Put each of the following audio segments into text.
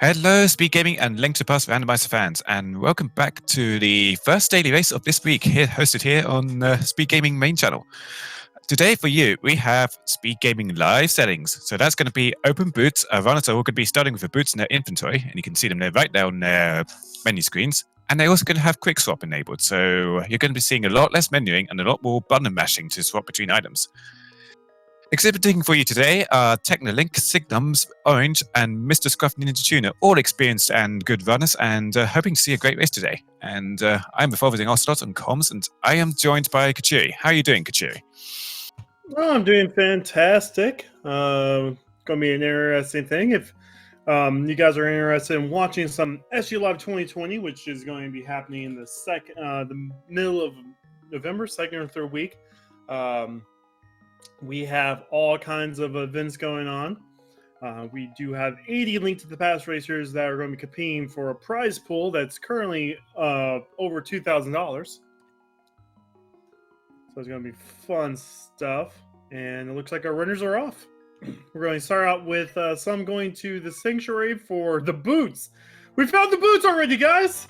Hello, Speed Gaming and Link to Past Randomizer fans, and welcome back to the first daily race of this week, hosted here on Speed Gaming main channel. Today for you, we have Speed Gaming live settings. So that's going to be open boots. Runners are all going to be starting with the boots in their inventory, and you can see them there right there on their menu screens. And they're also going to have quick swap enabled, so you're going to be seeing a lot less menuing and a lot more button mashing to swap between items. Exhibiting for you today are Technolink, Signums, Orange, and Mr. Scruff Ninja Tuner, all experienced and good runners, and hoping to see a great race today. And I'm the Forwarding Ocelot on comms, and I am joined by Kachiri. How are you doing, Kachiri? Oh, I'm doing fantastic. Going to be an interesting thing. If you guys are interested in watching some SG Live 2020, which is going to be happening in the middle of November, second or third week. We have all kinds of events going on. We do have 80 Link to the Past racers that are going to be competing for a prize pool that's currently over $2,000. So it's going to be fun stuff. And it looks like our runners are off. We're going to start out with some going to the sanctuary for the boots. We found the boots already, guys!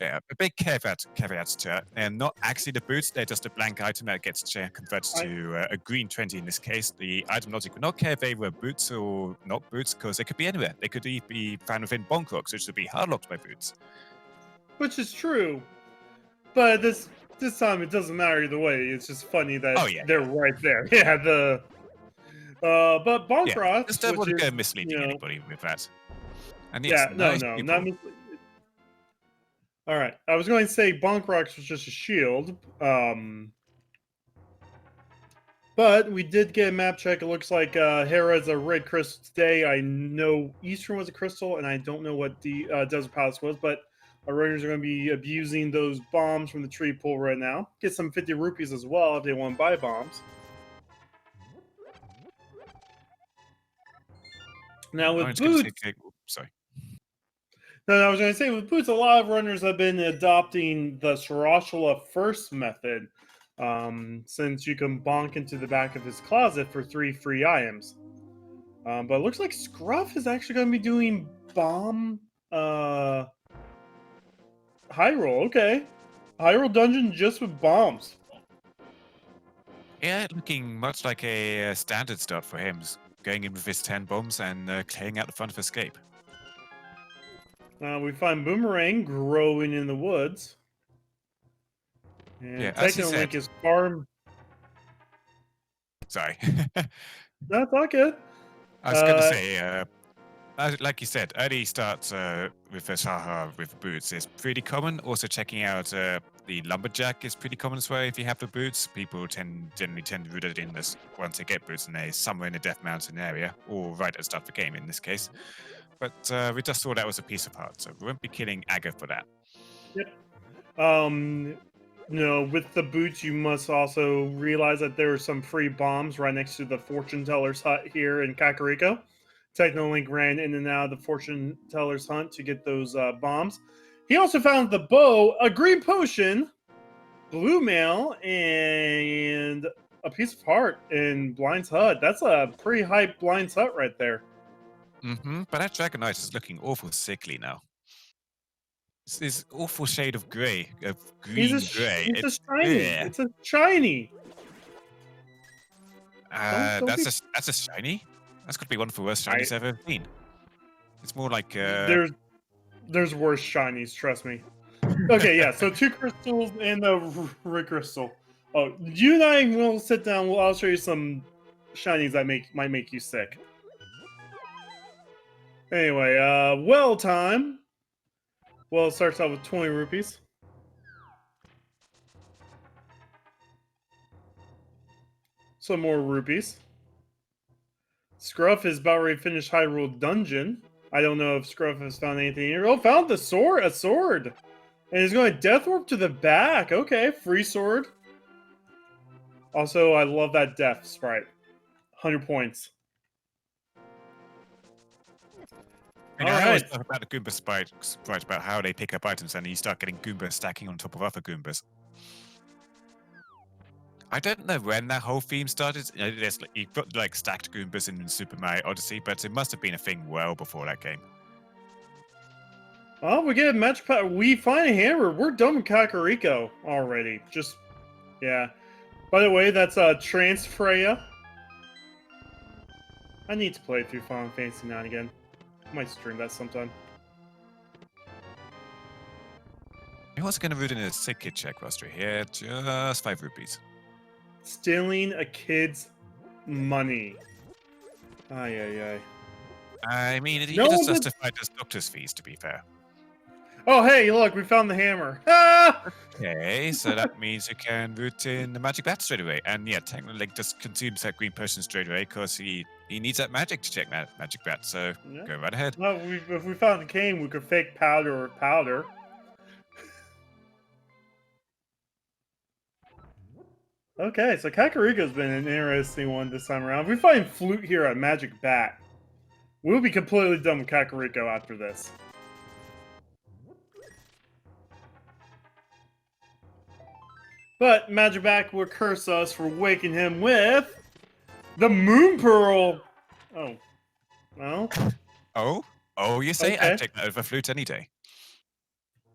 Yeah, a big caveat to it. And not actually the boots, they're just a blank item that gets converted to a green 20 in this case. The item logic would not care if they were boots or not boots, because they could be anywhere. They could be found within bonk rocks, which would be hard locked by boots. Which is true. But this time it doesn't matter either way. It's just funny that they're right there. Yeah, but bonk rocks. Just don't want to go misleading anybody with that. And no, not misleading. All right, I was going to say bonk rocks was just a shield. But we did get a map check. It looks like Hera's a red crystal today. I know Eastern was a crystal, and I don't know what the Desert Palace was, but our runners are going to be abusing those bombs from the tree pool right now. Get some 50 rupees as well if they want to buy bombs. Now with boots... Sorry. No, I was going to say, with boots, a lot of runners have been adopting the Sarashula first method, since you can bonk into the back of his closet for 3 free items. But it looks like Scruff is actually going to be doing bomb... Hyrule, okay. Hyrule dungeon just with bombs. Yeah, looking much like a standard start for him, going in with his 10 bombs and clearing out the front of escape. We find Boomerang growing in the woods. And Technolink is farm. Sorry. That's not good. I was going to say, like you said, early starts with Saha with boots is pretty common. Also, checking out the lumberjack is pretty common as well. If you have the boots, people generally tend to root it in this once they get boots and they're somewhere in the Death Mountain area, or right at the start of the game in this case. But we just saw that was a piece of art, so we won't be killing Aga for that. Yep. With the boots, you must also realize that there are some free bombs right next to the fortune teller's hut here in Kakariko. Technolink ran in and out of the fortune teller's hunt to get those bombs. He also found the bow, a green potion, blue mail, and a piece of heart in Blind's hut. That's a pretty hype Blind's hut right there. But that Dragonite is looking awful sickly now. It's this awful shade of grey, of green-grey. It's shiny. Yeah. It's a shiny. That's a shiny? That's got to be one of the worst shinies I've ever seen. It's more like... There's worse shinies, trust me. Okay, yeah, so 2 crystals and the red crystal. Oh, you and I will sit down. I'll show you some shinies that might make you sick. Anyway, well time. Well, it starts out with 20 rupees. Some more rupees. Scruff is about ready to finish Hyrule Dungeon. I don't know if Scruff has found anything here. Oh, found the sword! A sword! And he's going Death Warp to the back. Okay, free sword. Also, I love that Death sprite. 100 points. I always talk about the Goomba sprite about how they pick up items and you start getting Goombas stacking on top of other Goombas. I don't know when that whole theme started. You've got like stacked Goombas in Super Mario Odyssey, but it must have been a thing well before that game. Oh, we get a magic power. We find a hammer. We're done with Kakariko already. Just, yeah. By the way, that's Trans Freya. I need to play through Final Fantasy IX again. I might stream that sometime. I'm also going to root in a sick kid check roster here. Just 5 rupees. Stealing a kid's money. Ay, ay, ay. I mean, you No, just but- justified as doctor's fees, to be fair. Oh, hey, look, we found the hammer. Ah! Okay, so that means you can root in the magic bat straight away. And yeah, technically Link just consumes that green potion straight away because he needs that magic to check that magic bat. So Yeah. go right ahead. Well, if we found the cane, we could fake powder or powder. Okay, so Kakariko's been an interesting one this time around. If we find Flute here at Magic Bat, we'll be completely done with Kakariko after this. But Magic Bat will curse us for waking him with the Moon Pearl. Oh. Well. Oh, you say? Okay. I'd take that over flute any day.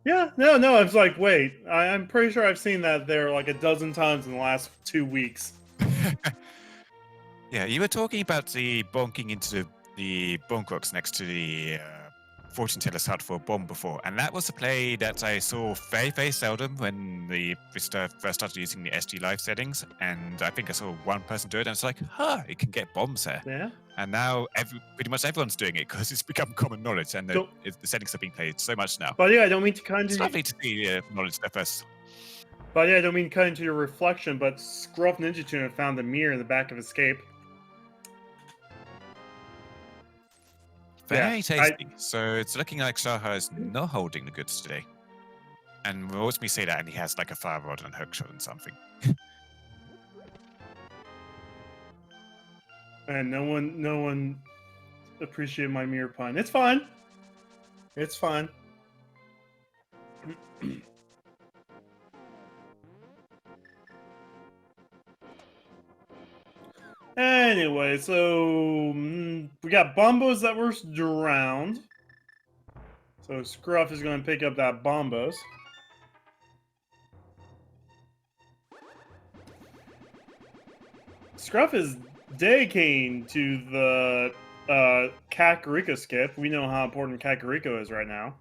Yeah, no, I was like, wait, I'm pretty sure I've seen that there like a dozen times in the last 2 weeks. Yeah, you were talking about the bonking into the bonk rocks next to the fortune teller's hut for a bomb before, and that was a play that I saw very, very seldom when we first started using the SG Live settings, and I think I saw one person do it, and it's like, it can get bombs there. Yeah. And now pretty much everyone's doing it because it's become common knowledge, and the settings are being played so much now. But yeah, I don't mean to cut It's into lovely to see knowledge there first. But yeah, I don't mean to cut into your reflection, but Scruff Ninja Tuna found the mirror in the back of his cape. Very tasty. So it's looking like Shaha is not holding the goods today. And we'll watch me say that, and he has like a fire rod and a hookshot and something. And no one appreciated my mirror pun. It's fine. It's fine. Anyway, so we got Bombos that were drowned. So Scruff is going to pick up that Bombos. Scruff is dedicating to the Kakariko skip. We know how important Kakariko is right now.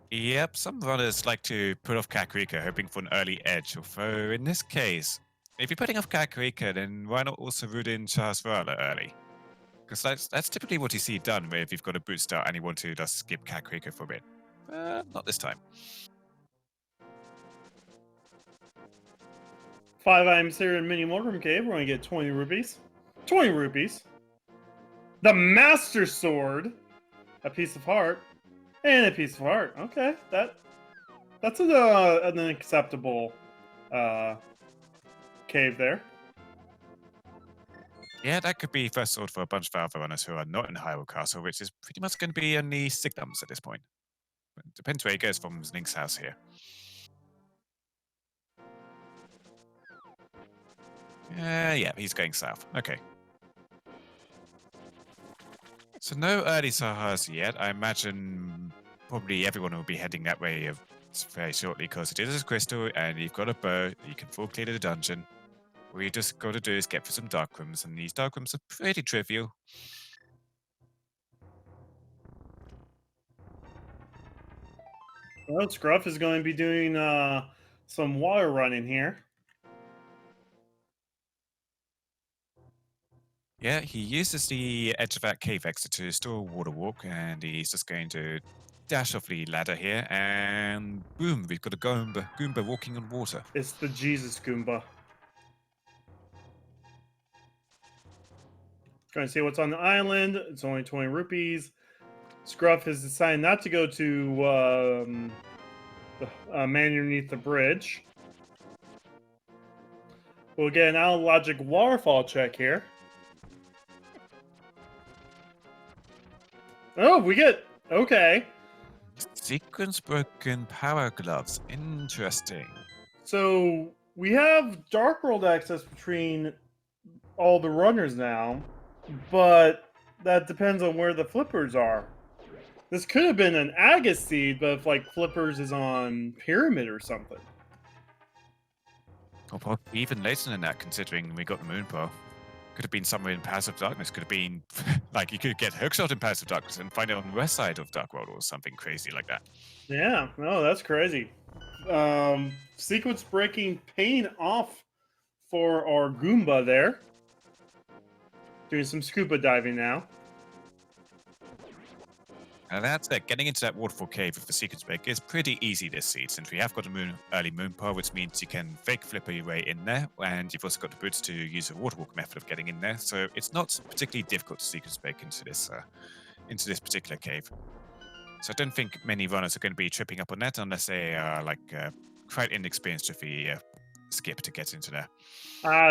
Yep, some runners like to put off Kakariko hoping for an early edge, although in this case, if you're putting off Kakariko, then why not also root in Shahrazada early? Because that's typically what you see done if you've got a boot start and you want to just skip Kakariko for a bit. Not this time. 5 items here in Mini Mulgrim Cave. We're going to get 20 rupees. 20 rupees. The Master Sword. A piece of heart. And a piece of heart. Okay, that's an acceptable cave there. Yeah, that could be first sword for a bunch of other runners who are not in Hyrule Castle, which is pretty much going to be only Signums at this point. But it depends where he goes from Link's house here. Yeah, he's going south. Okay. So no early Sahas yet. I imagine probably everyone will be heading that way very shortly because it is a crystal and you've got a bow. You can full clear the dungeon. All you just got to do is get for some dark rooms, and these dark rooms are pretty trivial. Well, Scruff is going to be doing some water running here. Yeah, he uses the edge of that cave exit to store a water walk, and he's just going to dash off the ladder here, and boom, we've got a Goomba walking on water. It's the Jesus Goomba. Going to see what's on the island. It's only 20 rupees. Scruff has decided not to go to the man underneath the bridge. We'll get an Logic waterfall check here. Oh, we get... Okay. Sequence broken power gloves. Interesting. So, We have Dark World access between all the runners now, but that depends on where the flippers are. This could have been an Agus seed, but if like flippers is on Pyramid or something. Or probably even later than that, considering we got the moon pearl. Could have been somewhere in Passive Darkness. Could have been like you could get hookshot in Passive Darkness and find it on the west side of Dark World or something crazy like that. Yeah, no, that's crazy. Sequence breaking pain off for our Goomba there. Doing some scuba diving now. And that's it. Getting into that waterfall cave with the sequence break is pretty easy this seed, since we have got a early moon pearl, which means you can fake flipper your way in there, and you've also got the boots to use a waterwalk method of getting in there. So it's not particularly difficult to sequence break into this particular cave. So I don't think many runners are going to be tripping up on that unless they are quite inexperienced with the skip to get into there.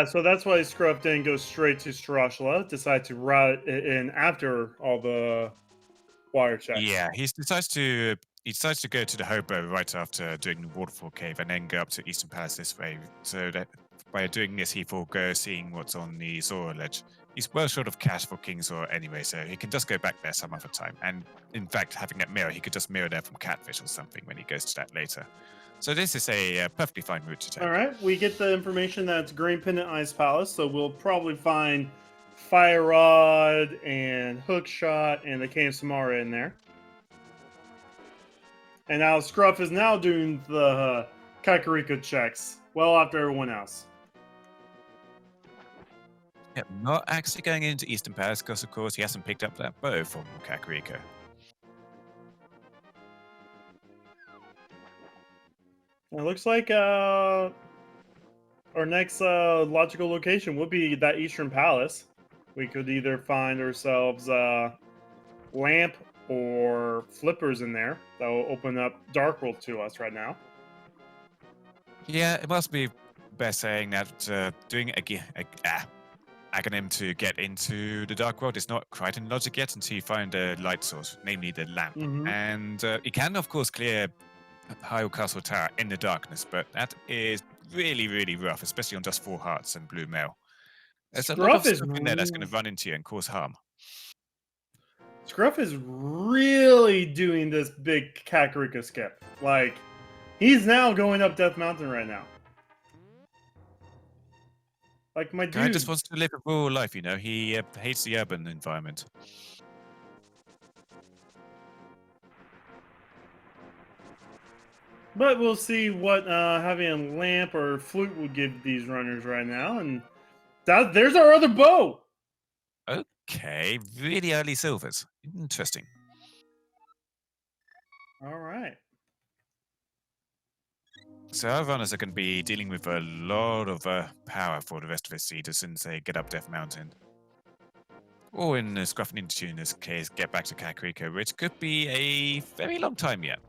So that's why Scruff didn't go straight to Strashla, decide to route it in after all the wire checks. Yeah, he decides to go to the hobo right after doing the waterfall cave and then go up to Eastern Palace this way. So that by doing this, he forego seeing what's on the Zora ledge. He's well short of cash for King's Zora anyway, so he can just go back there some other time. And in fact, having that mirror, he could just mirror there from Catfish or something when he goes to that later. So this is a perfectly fine route to take. All right, we get the information that it's Green Pendant Ice Palace, so we'll probably find Fire Rod and Hookshot and the Cave Samara in there. And now Scruff is now doing the Kakariko checks well after everyone else. Yeah, not actually going into Eastern Palace because, of course, he hasn't picked up that bow from Kakariko. It looks like our next logical location would be that Eastern Palace. We could either find ourselves Lamp or Flippers in there. That will open up Dark World to us right now. Yeah, it must be best saying that doing Aghanim to get into the Dark World is not quite in logic yet until you find a light source, namely the lamp. Mhm. And you can, of course, clear Hyrule Castle Tower in the darkness, but that is really, really rough, especially on just 4 hearts and blue mail. There's a lot of stuff in there that's going to run into you and cause harm. Scruff is really doing this big Kakariko skip. Like, he's now going up Death Mountain right now. Like, my dude. Guy just wants to live a rural life, you know. He hates the urban environment. But we'll see what having a lamp or flute will give these runners right now. And there's our other bow. Okay, really early silvers. Interesting. All right. So our runners are going to be dealing with a lot of power for the rest of this season since they get up Death Mountain. Or in Scruff Ninja in this case, get back to Kakariko, which could be a very long time yet.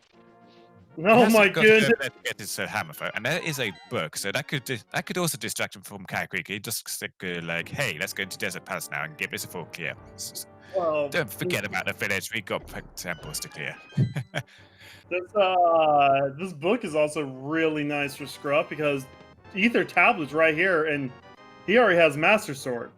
Oh my goodness! To get his hammer throw, and there is a book, so that could also distract him from Kakariko. Just like, hey, let's go into Desert Palace now and give this a full clear. Well, don't forget about the village. We got temples to clear. This book is also really nice for Scruff because Ether Tablet's right here, and he already has Master Sword.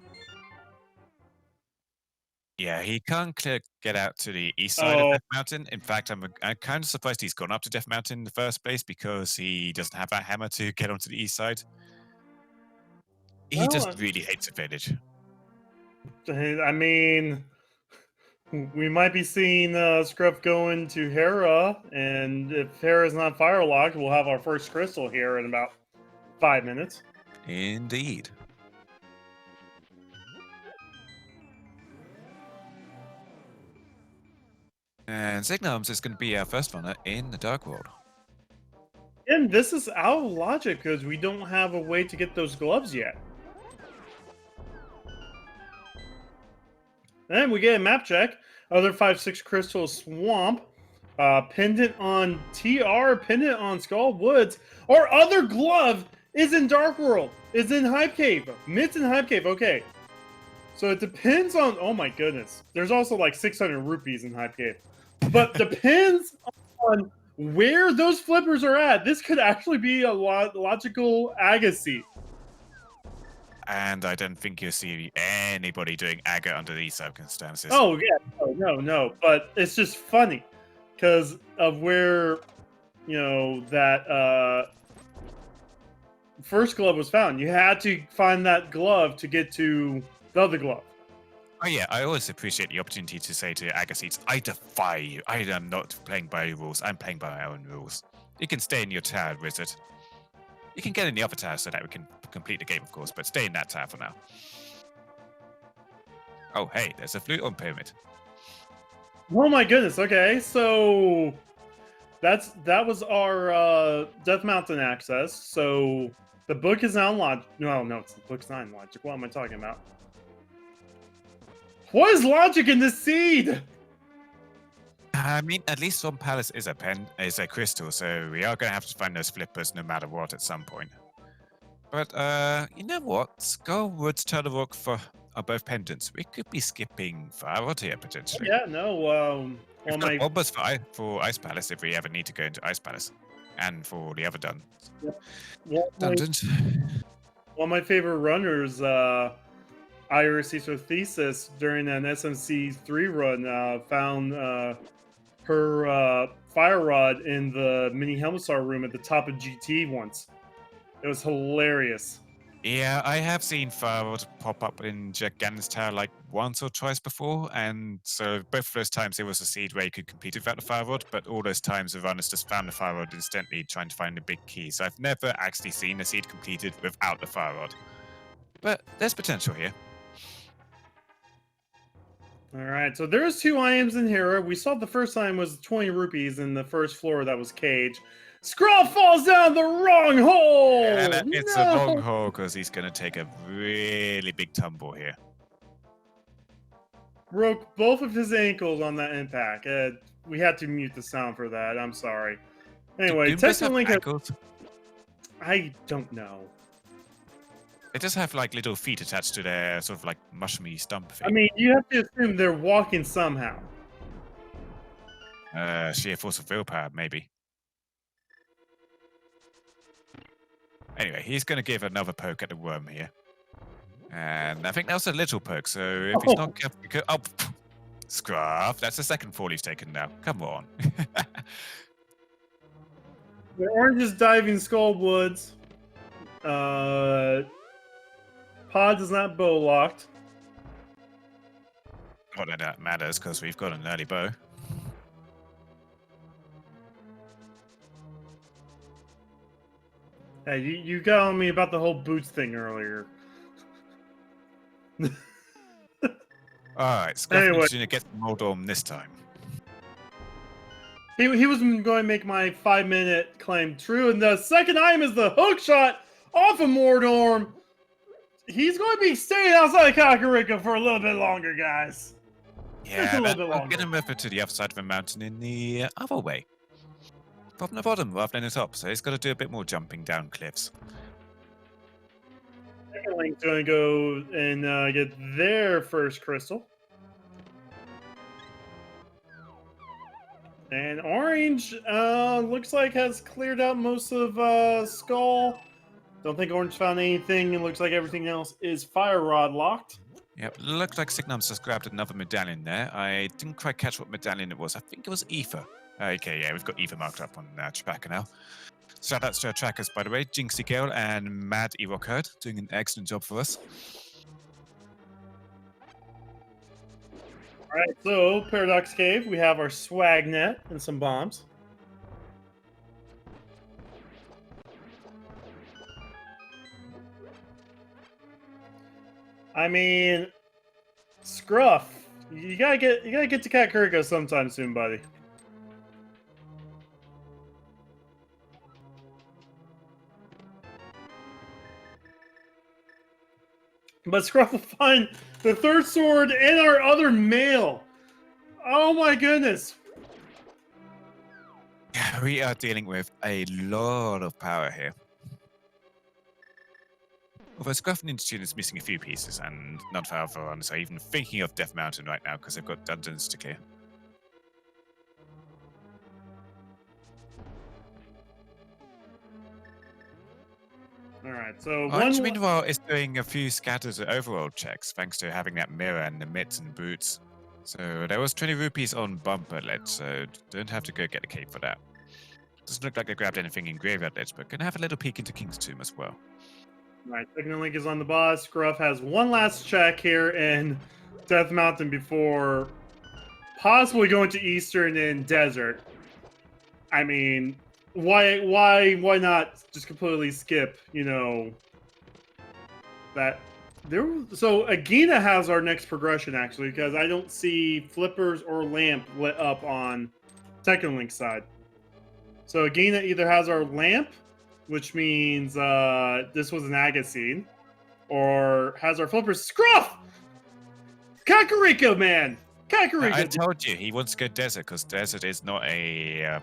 Yeah, he can't get out to the east side of Death Mountain. In fact, I'm kind of surprised he's gone up to Death Mountain in the first place because he doesn't have that hammer to get onto the east side. He just really hates the village. I mean, we might be seeing Scruff going to Hera, and if Hera's not fire-locked, we'll have our first crystal here in about 5 minutes. Indeed. And Signums is going to be our first runner in the Dark World. And this is out of logic because we don't have a way to get those gloves yet. And we get a map check. Other 5-6 crystal swamp. Pendant on TR, pendant on Skull Woods. Our other glove is in Dark World. It's in Hype Cave. Mid's in Hype Cave. Okay. So it depends on... Oh my goodness. There's also like 600 rupees in Hype Cave. But depends on where those flippers are at, this could actually be a logical Agassi. And I don't think you'll see anybody doing Aga under these circumstances. Oh yeah, no. But it's just funny because of where that first glove was found. You had to find that glove to get to the other glove. Oh yeah, I always appreciate the opportunity to say to Agassites, I defy you. I am not playing by your rules. I'm playing by my own rules. You can stay in your tower, wizard. You can get in the other tower so that we can complete the game, of course, but stay in that tower for now. Oh, hey, there's a flute on pyramid. Oh my goodness. Okay, so that was our Death Mountain access. So the book is now in logic. No, the book's not in logic. What am I talking about? What is logic in this seed? I mean, at least one palace is a crystal, so we are going to have to find those flippers no matter what at some point. But you know what? Skullwood's Turtlerock are both pendants. We could be skipping Firerod here potentially. Yeah, no. We've got bombers for Ice Palace if we ever need to go into Ice Palace, and for the other dungeons. One of my favorite runners, Iris Thesis, during an SMC3 run, found her fire rod in the mini Helmstar room at the top of GT once. It was hilarious. Yeah, I have seen Firerod pop up in Jack Gannon's tower like once or twice before, and so both of those times there was a seed where you could complete it without the Firerod, but all those times the runners just found the Firerod instantly trying to find the big key. So I've never actually seen a seed completed without the Firerod. But there's potential here. Alright, so there's 2 items in here. We saw the first time was 20 rupees in the first floor that was cage. Scroll falls down the wrong hole! Yeah, it's a wrong hole because he's going to take a really big tumble here. Broke both of his ankles on that impact. We had to mute the sound for that. I'm sorry. Anyway, Link ankles? I don't know. It does have like little feet attached to their sort of like mushroomy stump thing. I mean, you have to assume they're walking somehow. Sheer force of willpower, maybe. Anyway, he's going to give another poke at the worm here. And I think that was a little poke, so if he's not careful... Oh, Scruff, that's the second fall he's taken now. Come on. The orange is diving Skullwoods. Pod is not bow locked. Well, that matters because we've got an early bow. Hey, you got on me about the whole boots thing earlier. Alright, Scruff needs to get the Moldorm this time. He was going to make my 5-minute claim true, and the second item is the hook shot off of Mordorm. He's going to be staying outside Kakariko for a little bit longer, guys. Yeah, I'll get him over to the other side of the mountain in the other way. From the bottom rather than the top, so he's got to do a bit more jumping down cliffs. Second Link's going to go and get their first crystal. And Orange looks like has cleared out most of Skull. Don't think Orange found anything. It looks like everything else is Fire Rod locked. Yep, looked like Signum's just grabbed another medallion there. I didn't quite catch what medallion it was. I think it was Aether. Okay, yeah, we've got Aether marked up on our tracker now. Shout out to our trackers, by the way. Jinxie Gale and Mad Erock doing an excellent job for us. Alright, so Paradox Cave, we have our swag net and some bombs. I mean, Scruff, you gotta get to Kakariko sometime soon, buddy. But Scruff will find the third sword and our other mail. Oh my goodness. We are dealing with a lot of power here. Although Scruff Ninja Tune is missing a few pieces, and none of our other runners are even thinking of Death Mountain right now because they've got dungeons to clear. All right. So Orange, one. meanwhile, is doing a few scattered overall checks thanks to having that mirror and the mitts and boots. So there was 20 rupees on bumper ledge, so don't have to go get a cape for that. Doesn't look like I grabbed anything in graveyard ledge, but gonna have a little peek into King's Tomb as well. All right. Second link is on the boss. Scruff has one last check here in Death Mountain before possibly going to Eastern and Desert. I mean, why not just completely skip? You know that there. So Agina has our next progression actually, because I don't see flippers or lamp lit up on Technolink's side. So Agina either has our lamp, which means this was an agate seed, or has our flippers. Scruff! Kakariko, man! Kakariko! I told you he wants to go desert because desert is not a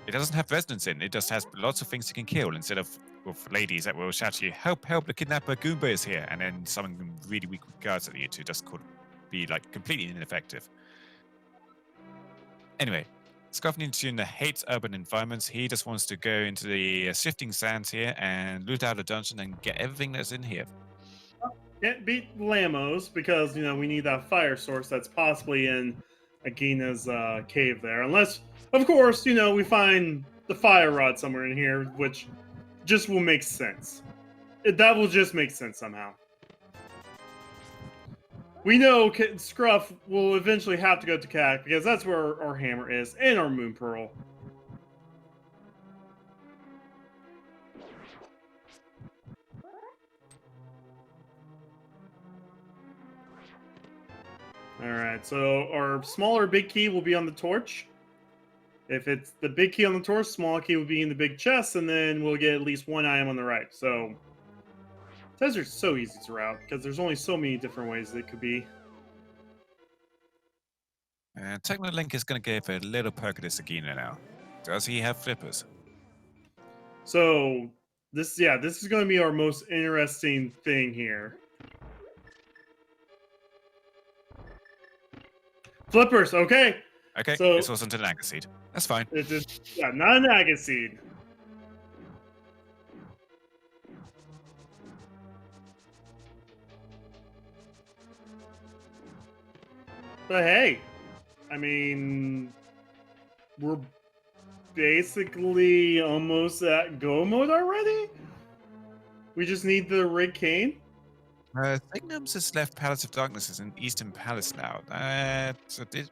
it doesn't have resonance in. It just has lots of things you can kill instead of with ladies that will shout to you, "Help! Help! The kidnapper Goomba is here!" and then summoning really weak guards at you to just could be like completely ineffective. Anyway, Scuffnintune hates urban environments. He just wants to go into the shifting sands here and loot out a dungeon and get everything that's in here. Can't beat Lamos because we need that fire source that's possibly in Agina's cave there. Unless, of course, we find the fire rod somewhere in here, which just will make sense. That will just make sense somehow. We know Scruff will eventually have to go to Cac because that's where our hammer is and our Moon Pearl. Alright, so our smaller big key will be on the torch. If it's the big key on the torch, small key will be in the big chest, and then we'll get at least one item on the right. So, Desert's so easy to route because there's only so many different ways it could be. And Technolink is going to give a little perk of this Agina now. Does he have flippers? So, this is going to be our most interesting thing here. Flippers, okay. Okay, so, this wasn't an agate seed. That's fine. It's just, not an agate seed. But hey, I mean, we're basically almost at go mode already. We just need the Rig Cane. Signums has left Palace of Darkness in Eastern Palace now. So did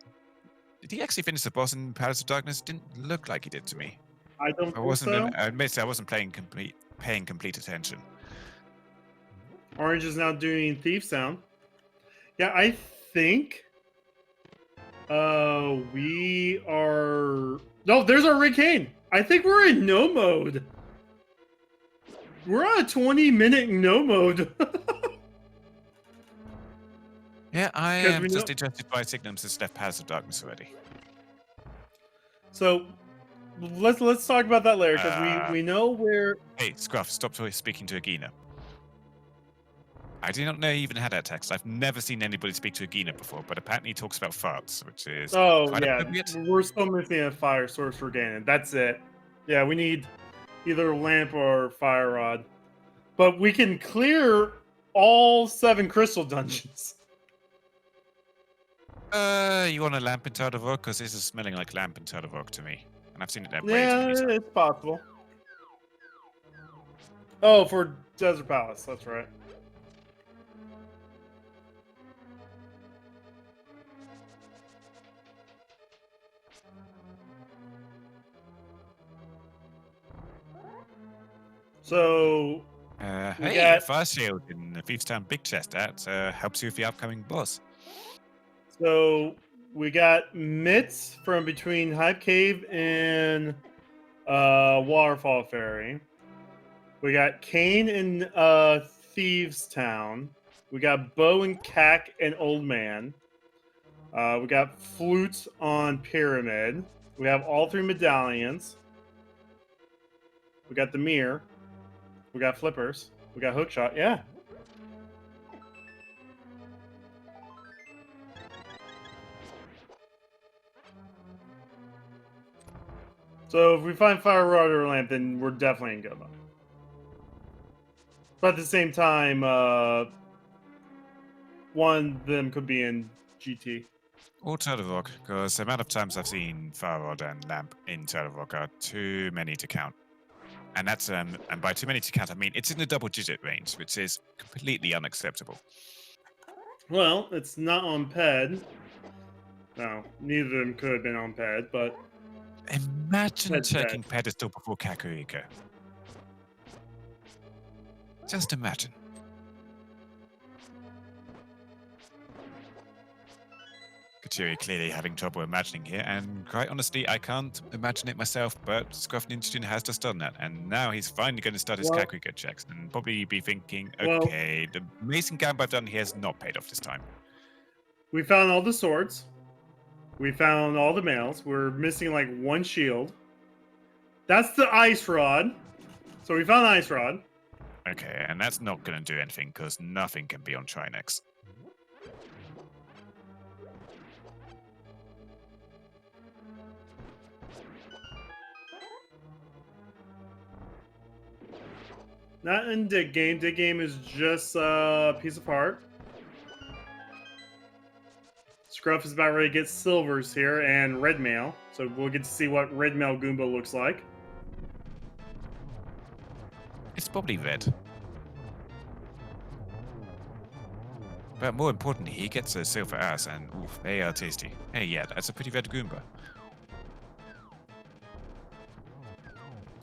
he actually finish the boss in Palace of Darkness? Didn't look like he did to me. I don't think so. Admittedly, I wasn't paying complete attention. Orange is now doing Thief Sound. Yeah, I think we are... No, there's our Rig Cane. I think we're in no mode. We're on a 20-minute no mode. Yeah, I am just interested by Signums has left Palace of Darkness already. So let's talk about that later because we know where. Hey, Scruff, stop speaking to Agina. I did not know he even had that text. I've never seen anybody speak to Agina before, but apparently he talks about farts, which is quite appropriate. We're still missing a fire source for Ganon. That's it. Yeah, we need either a lamp or fire rod, but we can clear all 7 crystal dungeons. You want a lamp in Tower of Rock? Because this is smelling like lamp in Tower of Rock to me. And I've seen it that way. Yeah, it's possible. Oh, for Desert Palace, that's right. So, hey, Fast Shield in the Thief's Town Big Chest. That helps you with the upcoming boss. So we got Mitts from between Hype Cave and Waterfall Ferry. We got Kane in Thieves Town. We got Bo and Cac and Old Man. We got Flute on Pyramid. We have all 3 medallions. We got the mirror. We got flippers. We got hookshot. Yeah. So if we find fire rod or lamp, then we're definitely in go mode. But at the same time, one of them could be in GT. Or Turtle Rock, because the amount of times I've seen Farrod and Lamp in Turtle Rock are too many to count. And that's and by too many to count, I mean it's in the double-digit range, which is completely unacceptable. Well, it's not on PED. No, neither of them could have been on PED, but Imagine Ped's checking dead. pedestal before Kakariko. Just imagine. Katuri clearly having trouble imagining here, and quite honestly, I can't imagine it myself, but Scruff Ninja Jr. has just done that, and now he's finally going to start his Well- Kakariko checks, and probably be thinking, Well- okay, the amazing gamble I've done here has not paid off this time. We found all the swords. We found all the males. We're missing like one shield. That's the ice rod. So we found the ice rod. Okay, and that's not going to do anything, because nothing can be on Trinex. Not in Dig Game. Dig Game is just a piece of art. Scruff is about ready to get silvers here and red mail. So we'll get to see what red mail Goomba looks like. It's probably red. But more importantly, he gets a silver ass, and oof, they are tasty. Hey, yeah, that's a pretty red Goomba.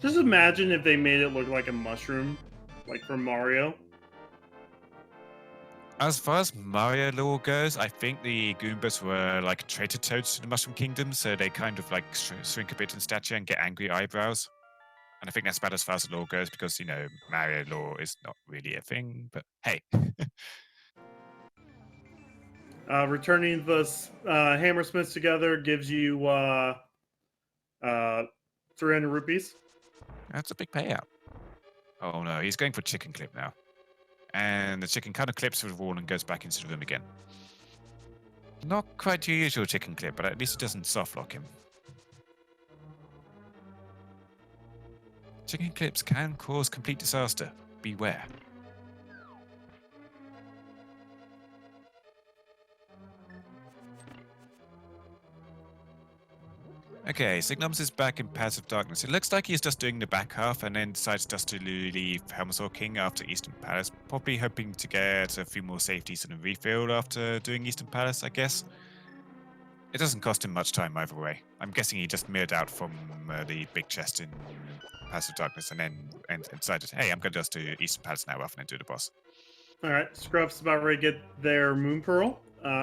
Just imagine if they made it look like a mushroom, like from Mario. As far as Mario lore goes, I think the Goombas were like traitor toads to the Mushroom Kingdom, so they kind of like shrink a bit in stature and get angry eyebrows. And I think that's about as far as the lore goes, because, you know, Mario lore is not really a thing, but hey. Returning the Hammersmiths together gives you 300 rupees. That's a big payout. Oh no, he's going for chicken clip now. And the chicken kind of clips through the wall and goes back into the room again. Not quite your usual chicken clip, but at least it doesn't soft lock him. Chicken clips can cause complete disaster. Beware. Okay, Signums is back in Paths of Darkness. It looks like he's just doing the back half and then decides just to leave Helmsor King after Eastern Palace. Probably hoping to get a few more safeties and a refill after doing Eastern Palace, I guess. It doesn't cost him much time either way. I'm guessing he just mirrored out from the big chest in Paths of Darkness and then decided, hey, I'm going to just do Eastern Palace now rather than do the boss. All right, Scruff's about ready to get their Moon Pearl.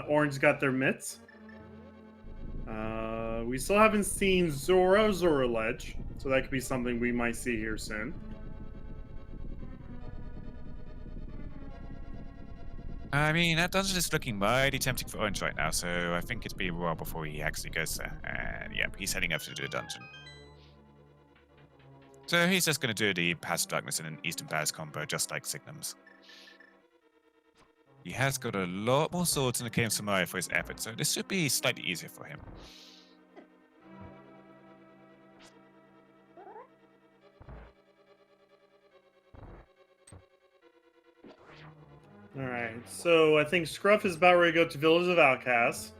Orange got their mitts. We still haven't seen Zora Ledge, so that could be something we might see here soon. I mean, that dungeon is looking mighty tempting for Orange right now, so I think it'll be a while before he actually goes there. And yeah, he's heading up to do the dungeon. So he's just going to do the Paths of Darkness and an Eastern Palace combo, just like Signums. He has got a lot more swords in the Cave of Samaria for his effort, so this should be slightly easier for him. Alright, so I think Scruff is about ready to go to Village of Outcasts.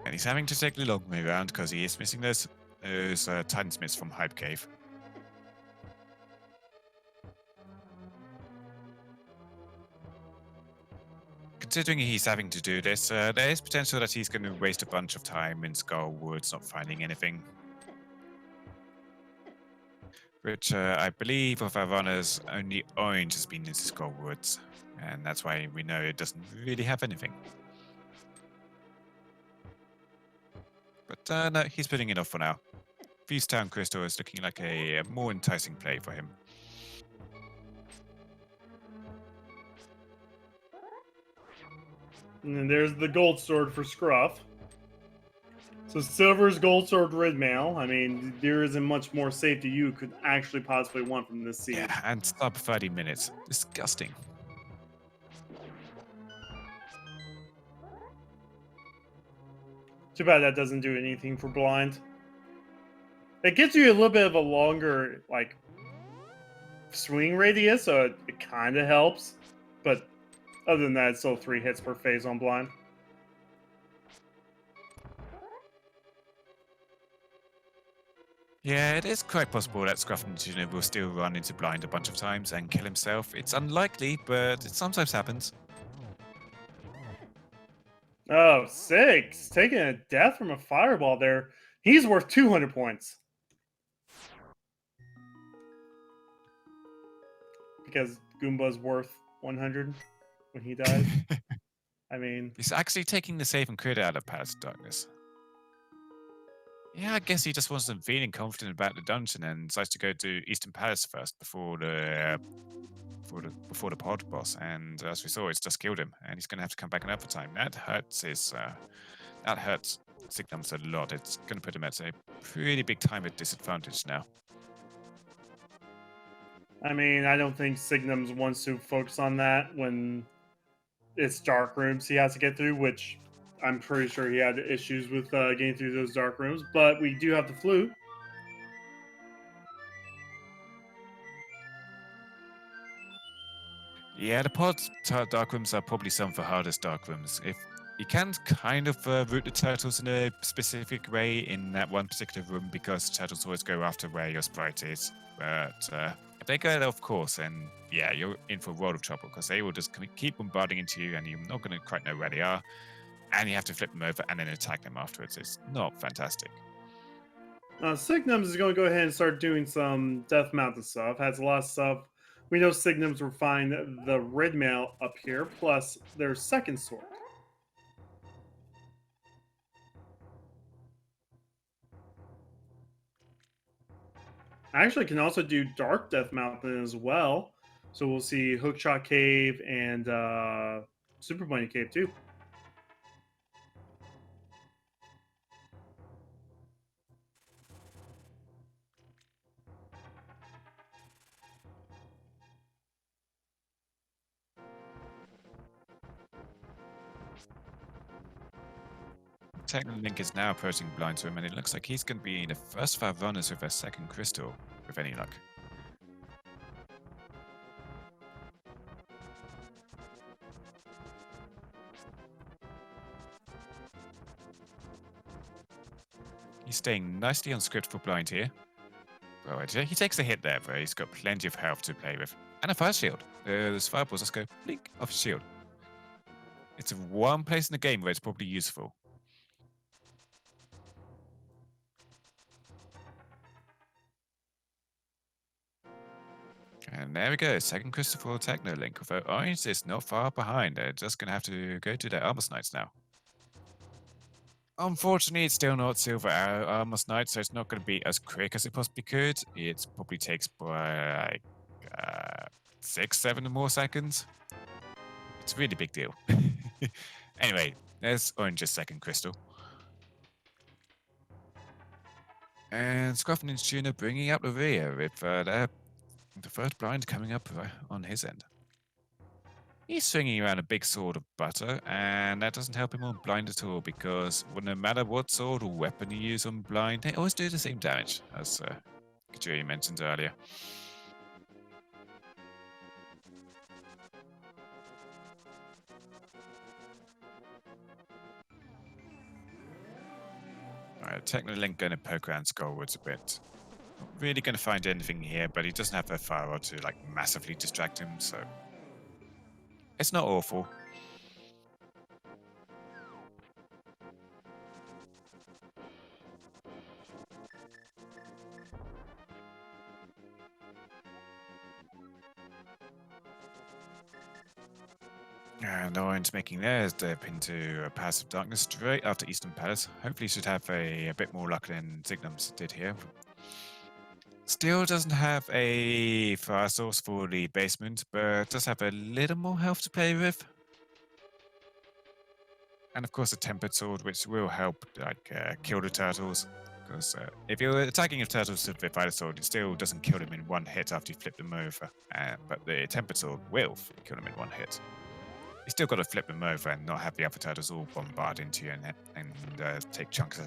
And he's having to take the long way around because he is missing those Titansmiths from Hype Cave. Considering he's having to do this, there is potential that he's going to waste a bunch of time in Skull Woods not finding anything. Which I believe of our runners, only Orange has been into Skull Woods, and that's why we know it doesn't really have anything. But no, he's putting it off for now. Feast Town Crystal is looking like a more enticing play for him. And then there's the gold sword for Scruff. So Silver's gold sword red mail. I mean, there isn't much more safety you could actually possibly want from this scene. Yeah, and sub 30 minutes. Disgusting. Too bad that doesn't do anything for blind. It gives you a little bit of a longer like swing radius, so it kind of helps. But other than that, it's still 3 hits per phase on blind. Yeah, it is quite possible that Scruffington will still run into blind a bunch of times and kill himself. It's unlikely, but it sometimes happens. Oh, 6. Taking a death from a fireball there. He's worth 200 points. Because Goomba's worth 100 when he dies. I mean... He's actually taking the save and crit out of Palace of Darkness. Yeah, I guess he just wasn't feeling confident about the dungeon and decides to go to Eastern Palace first before the pod boss. And as we saw, it's just killed him, and he's going to have to come back another time. That hurts Signums a lot. It's going to put him at a pretty big time at disadvantage now. I mean, I don't think Signums wants to focus on that when it's dark rooms he has to get through, which I'm pretty sure he had issues with getting through those dark rooms. But we do have the flute. Yeah, the dark rooms are probably some of the hardest dark rooms. If you can kind of route the turtles in a specific way in that one particular room, because turtles always go after where your sprite is. But if they go off course, then yeah, you're in for a world of trouble, because they will just keep bombarding into you, and you're not going to quite know where they are. And you have to flip them over and then attack them afterwards. It's not fantastic. Signums is going to go ahead and start doing some Death Mountain stuff. Has a lot of stuff. We know Signums will find the red mail up here, plus their second sword. Actually, can also do Dark Death Mountain as well. So we'll see Hookshot Cave and Super Bunny Cave too. Technical Link is now approaching blind to him, and it looks like he's going to be the first 5 runners with their second crystal, with any luck. He's staying nicely on script for blind here. Well, he takes a hit there, but he's got plenty of health to play with. And a fire shield. Those fireballs just go blink off his shield. It's one place in the game where it's probably useful. And there we go, second crystal for Techno Link. Although Orange is not far behind, they're just going to have to go to their Armor Knights now. Unfortunately, it's still not Silver Armor Knight, so it's not going to be as quick as it possibly could. It probably takes like 6-7 more seconds. It's a really big deal. Anyway, there's Orange's second crystal. And Scruffin and Tuna bringing up the rear with the first blind coming up on his end. He's swinging around a big sword of butter, and that doesn't help him on blind at all, because no matter what sword or weapon you use on blind, they always do the same damage, as Kajuri mentioned earlier. Alright, Technolink going to poke around Skullwoods a bit. Not really going to find anything here, but he doesn't have a fire rod to like massively distract him, so it's not awful. And Orange making theirs dip into a Passive Darkness straight after Eastern Palace. Hopefully should have a bit more luck than Signums did here. Still doesn't have a fire source for the basement, but does have a little more health to play with. And of course a Tempered Sword, which will help like kill the turtles. Because if you're attacking a turtle with a Fire Sword, it still doesn't kill them in one hit after you flip them over. But the Tempered Sword will kill them in one hit. You still got to flip them over and not have the other turtles all bombard into you and take chunks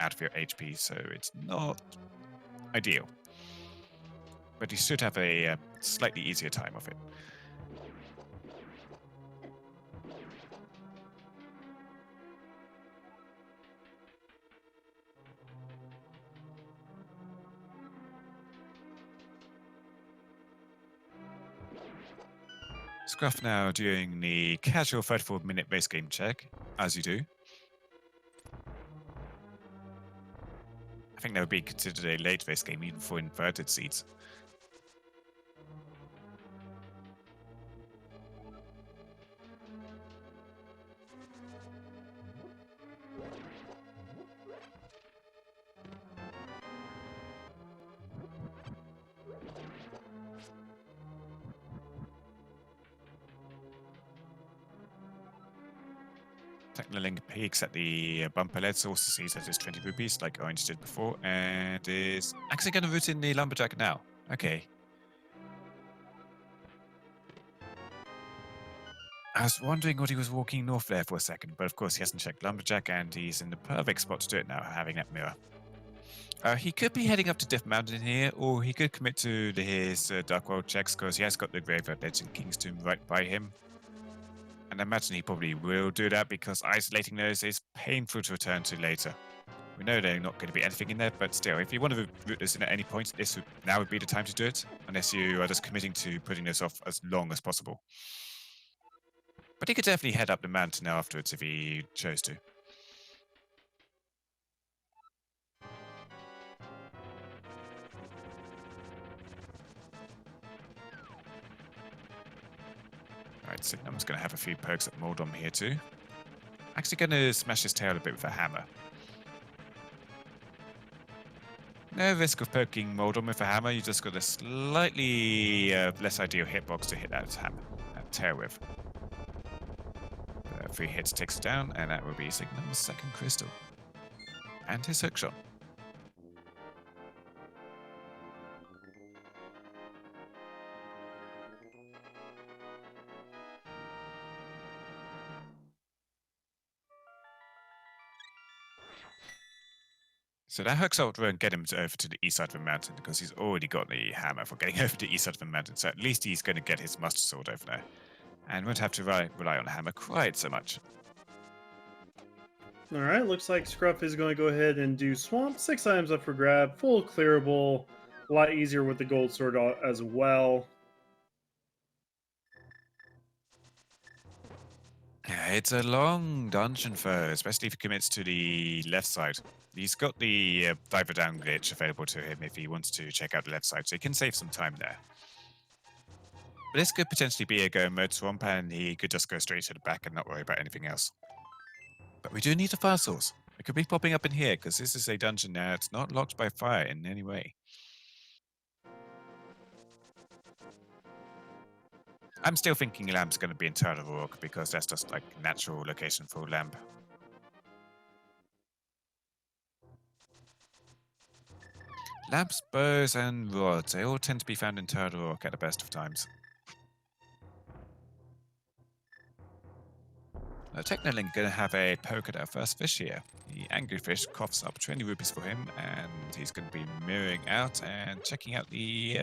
out of your HP, so it's not ideal. But he should have a slightly easier time of it. Scruff now doing the casual 34-minute base game check, as you do. I think that would be considered a late base game even for inverted seeds. Technolink peeks at the bumper lead source, sees that it's 20 rupees like Orange did before, and is actually going to root in the Lumberjack now. Okay. I was wondering what he was walking north there for a second, but of course he hasn't checked Lumberjack, and he's in the perfect spot to do it now, having that mirror. He could be heading up to Death Mountain here, or he could commit to his Dark World checks, because he has got the Graveyard Legend Kingston right by him. And I imagine he probably will do that, because isolating those is painful to return to later. We know they're not going to be anything in there, but still, if you want to root this in at any point, now would be the time to do it, unless you are just committing to putting this off as long as possible. But he could definitely head up the mountain now afterwards if he chose to. Alright, Signum's going to have a few pokes at Moldom here too. Actually going to smash his tail a bit with a hammer. No risk of poking Moldom with a hammer, you just got a slightly less ideal hitbox to hit that tail with. 3 hits takes it down, and that will be Signum's second crystal. And his hookshot. So that hookshot won't get him over to the east side of the mountain, because he's already got the hammer for getting over to the east side of the mountain, so at least he's going to get his Master Sword over there. And won't have to rely on the hammer quite so much. Alright, looks like Scruff is going to go ahead and do Swamp. 6 items up for grab. Full clearable. A lot easier with the Gold Sword as well. Yeah, it's a long dungeon for, especially if he commits to the left side. He's got the diver down glitch available to him if he wants to check out the left side, so he can save some time there. But this could potentially be a go mode swamp, and he could just go straight to the back and not worry about anything else. But we do need a fire source. It could be popping up in here, because this is a dungeon now. It's not locked by fire in any way. I'm still thinking Lamp's going to be in Turtle Rock, because that's just like natural location for Lamp. Lamps, bows, and rods, they all tend to be found in Turtle Rock at the best of times. Technolink going to have a poke at our first fish here. The angry fish coughs up 20 rupees for him, and he's going to be mirroring out and checking out the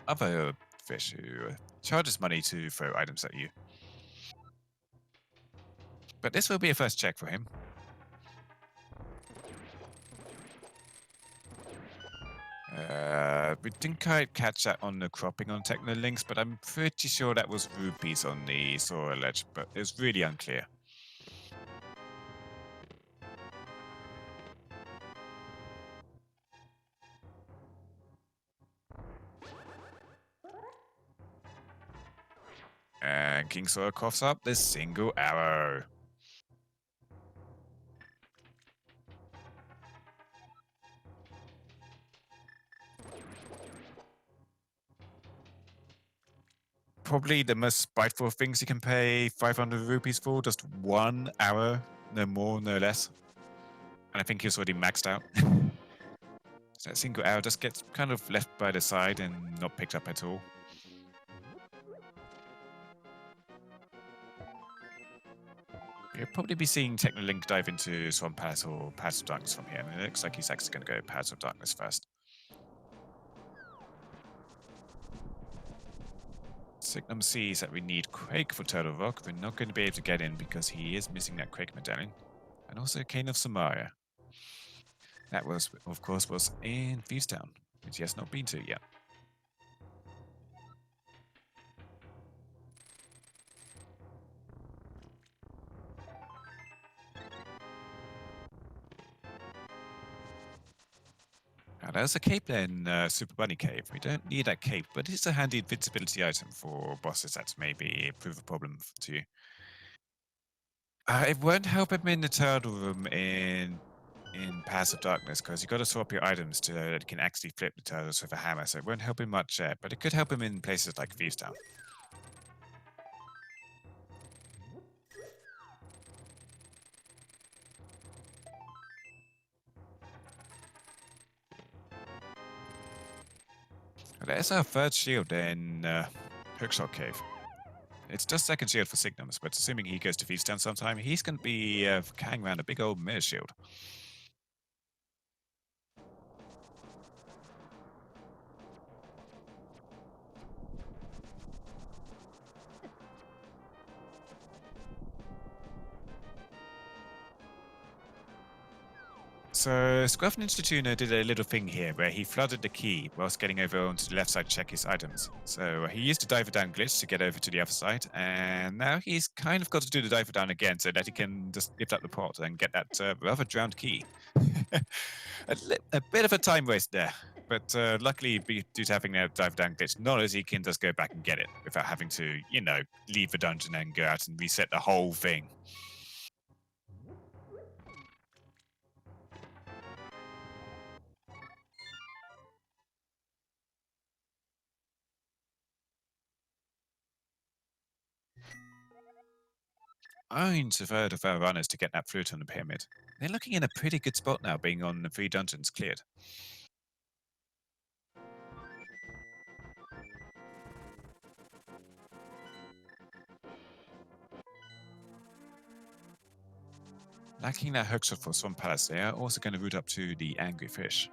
other fish who charges money to throw items at you. But this will be a first check for him. We didn't quite catch that on the cropping on Technolinks, but I'm pretty sure that was rupees on the Sora ledge, but it's really unclear. And King Sora coughs up this single arrow. Probably the most spiteful things you can pay 500 rupees for, just one arrow, no more, no less. And I think he's already maxed out. So that single arrow just gets kind of left by the side and not picked up at all. You'll probably be seeing Technolink dive into Swamp Pass or Pass of Darkness from here, and it looks like he's actually going to go Pass of Darkness first. Signum sees that we need Quake for Turtle Rock. We're not going to be able to get in because he is missing that Quake medallion. And also Cane of Samaria. That was, of course, was in Thievestown, which he has not been to yet. Now, there's a cape there in Super Bunny Cave. We don't need that cape, but it's a handy invincibility item for bosses that maybe prove a problem to you. It won't help him in the turtle room in Pass of Darkness, because you've got to swap your items to that can actually flip the turtles with a hammer, so it won't help him much there, but it could help him in places like Thievestown. There's our third shield in Hookshot Cave. It's just second shield for Signums, but assuming he goes to Thievestown sometime, he's going to be carrying around a big old mirror shield. So, Scruff Ninja Tuner did a little thing here where he flooded the key whilst getting over onto the left side to check his items. So, he used the diver down glitch to get over to the other side, and now he's kind of got to do the diver down again so that he can just lift up the pot and get that rather drowned key. a bit of a time waste there, but luckily, due to having that diver down glitch knowledge, he can just go back and get it without having to, you know, leave the dungeon and go out and reset the whole thing. Owned a third of our runners to get that fruit on the pyramid. They're looking in a pretty good spot now, being on the 3 dungeons cleared. Lacking that hookshot for Swamp Palace, they are also going to route up to the Angry Fish.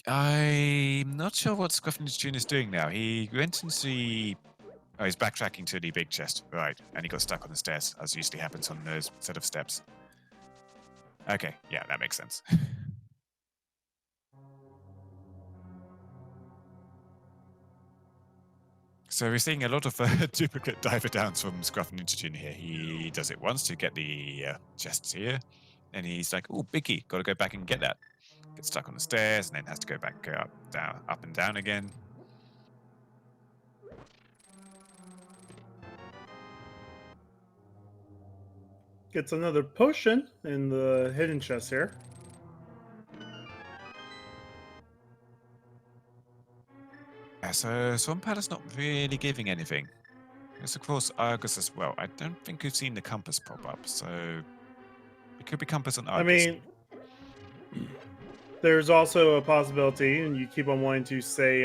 I'm not sure what Scruffy June is doing now. He went into the... Oh, he's backtracking to the big chest. Right, and he got stuck on the stairs, as usually happens on those set of steps. Okay, yeah, that makes sense. So we're seeing a lot of duplicate diver downs from Scruff Ninja Jr. here. He does it once to get the chests here, and he's like, "Oh, biggie, got to go back and get that." Gets stuck on the stairs, and then has to go back up and down again. Gets another potion in the hidden chest here. Yeah, so Swamp Palace not really giving anything. There's of course Argus as well. I don't think we've seen the compass pop up, so it could be compass on Argus. I mean, there's also a possibility, and you keep on wanting to say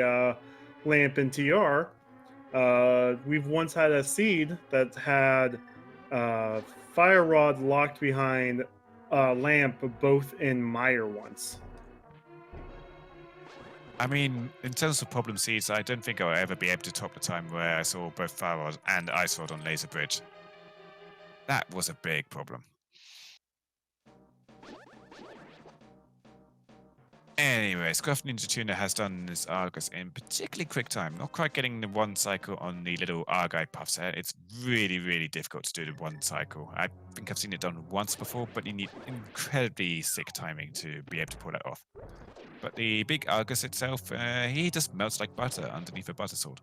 lamp and TR. We've once had a seed that had fire rod locked behind lamp, both in mire once. I mean, in terms of problem seeds, I don't think I'll ever be able to top the time where I saw both Fire Rod and Ice Rod on Laser Bridge. That was a big problem. Anyway, Scruff Ninja Tuner has done this Argus in particularly quick time. Not quite getting the one cycle on the little Argite puffs there. It's really, really difficult to do the one cycle. I think I've seen it done once before, but you need incredibly sick timing to be able to pull that off. But the big Argus itself, he just melts like butter underneath a butter sword.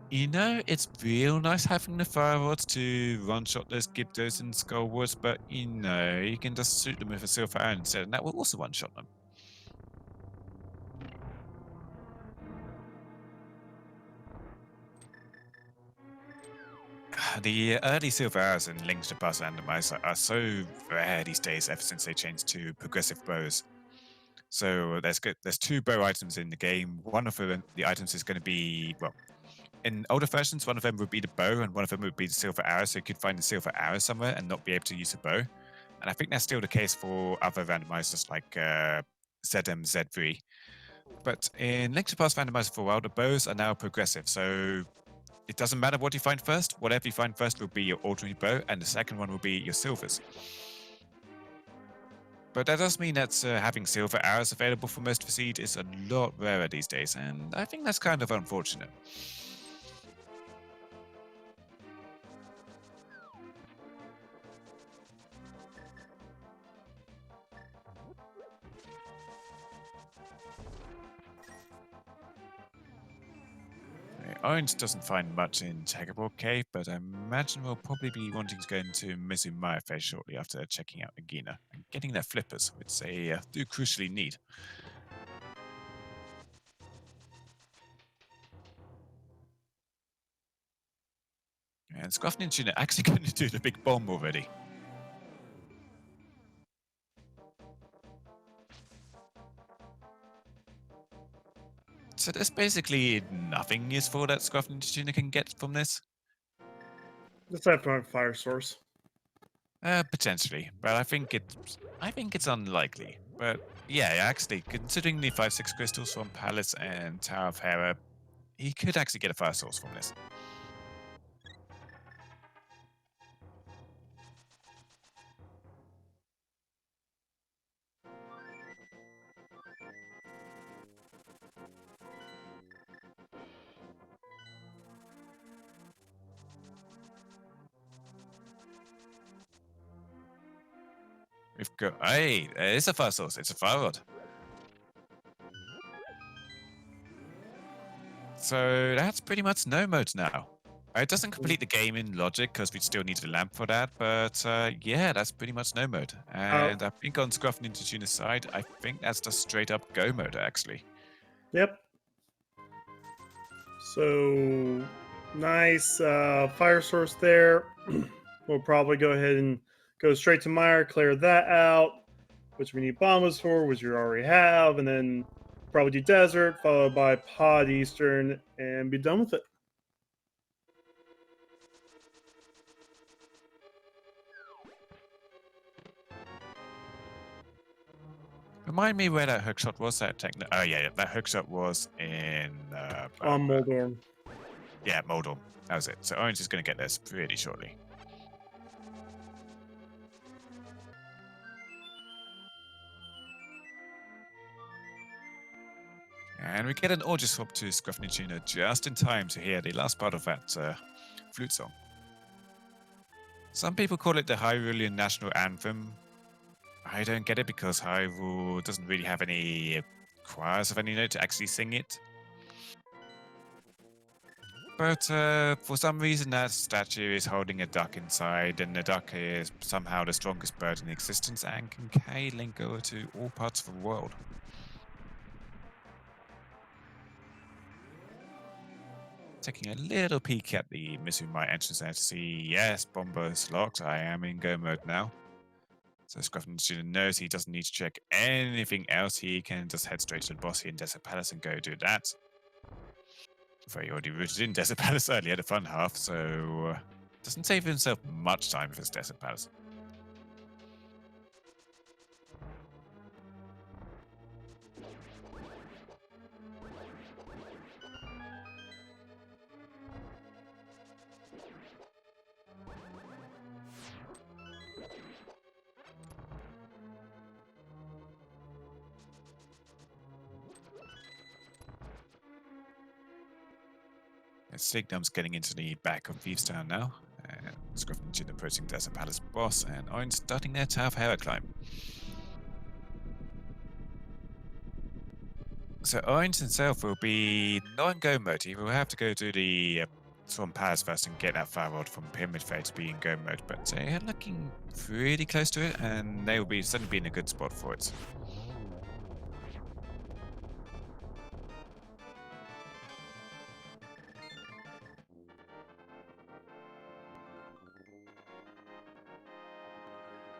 You know, it's real nice having the fire rods to one-shot those Gibdos and Skullwards, but you know, you can just shoot them with a silver iron instead, and that will also one-shot them. The early silver arrows in Link to Buzz Randomizer are so rare these days ever since they changed to progressive bows. So there's two bow items in the game. One of the items is going to be, well, in older versions, one of them would be the bow and one of them would be the silver arrow. So you could find the silver arrow somewhere and not be able to use a bow. And I think that's still the case for other randomizers like ZM, Z3. But in Link to Past Randomizer for a while, the bows are now progressive. So it doesn't matter what you find first. Whatever you find first will be your ordinary bow, and the second one will be your silvers. But that does mean that having silver arrows available for most of the seed is a lot rarer these days, and I think that's kind of unfortunate. Orange doesn't find much in Checkerboard Cave, but I imagine we'll probably be wanting to go into Mizumaya phase shortly after checking out Agina and getting their flippers, which they do crucially need. And Scruffy and Tuna actually going to do the big bomb already. So there's basically nothing useful that Scruffy and Tuna can get from this. Let's have a fire source. Potentially, but I think it's unlikely. But yeah, actually, considering the 5-6 crystals from Palace and Tower of Hera, he could actually get a fire source from this. We've got hey, there is a fire source. It's a fire rod. So that's pretty much no mode now. It doesn't complete the game in logic because we still need a lamp for that, but yeah, that's pretty much no mode. And I think on Scruff Ninja Tuner's side, I think that's just straight up go mode actually. Yep. So nice fire source there. We'll probably go ahead and go straight to Mire, clear that out, which we need bombas for, which you already have, and then probably do desert, followed by pod eastern, and be done with it. Remind me where that hookshot was. That oh yeah, that hookshot was in On Moldorm. Yeah, Moldorm. That was it. So Orange is going to get this pretty shortly. And we get an audio swap to Scruffy Tuna just in time to hear the last part of that flute song. Some people call it the Hyrulean national anthem. I don't get it because Hyrule doesn't really have any choirs of any note to actually sing it. But for some reason that statue is holding a duck inside, and the duck is somehow the strongest bird in existence and can carry Link over to all parts of the world. Taking a little peek at the Mizumaya entrance there to see, yes, Bomba is locked. I am in go mode now. So Scruffy student knows he doesn't need to check anything else. He can just head straight to the boss here in Desert Palace and go do that. He already rooted in Desert Palace earlier, the fun half, so doesn't save himself much time with his Desert Palace. Signum's getting into the back of Thiefstown now, and Scruffy approaching Desert Palace boss, and Orange starting their Tower of Hera climb. So Orange himself will be not in go mode. He will have to go to the Swan Palace first and get that fire rod from Pyramid Fair to be in go mode, but they're looking pretty close to it, and they will be certainly be in a good spot for it.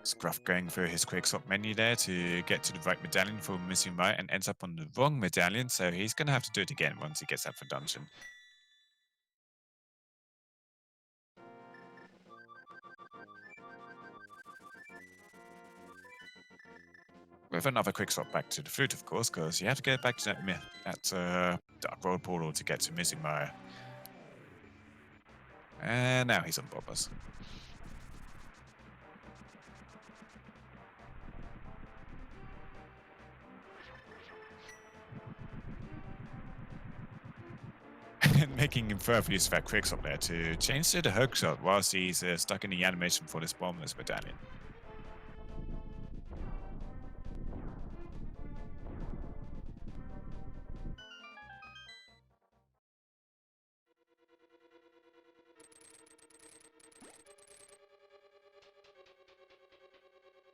Scruff going through his quick swap menu there to get to the right medallion for missing right and ends up on the wrong medallion, so he's going to have to do it again once he gets out for dungeon. With another quick swap back to the flute, of course, because you have to get back to that Dark World portal to get to Missing Mire. And now he's on Bobbers. And making further use of that quick swap there to change to the hook shot whilst he's stuck in the animation for this bombless medallion.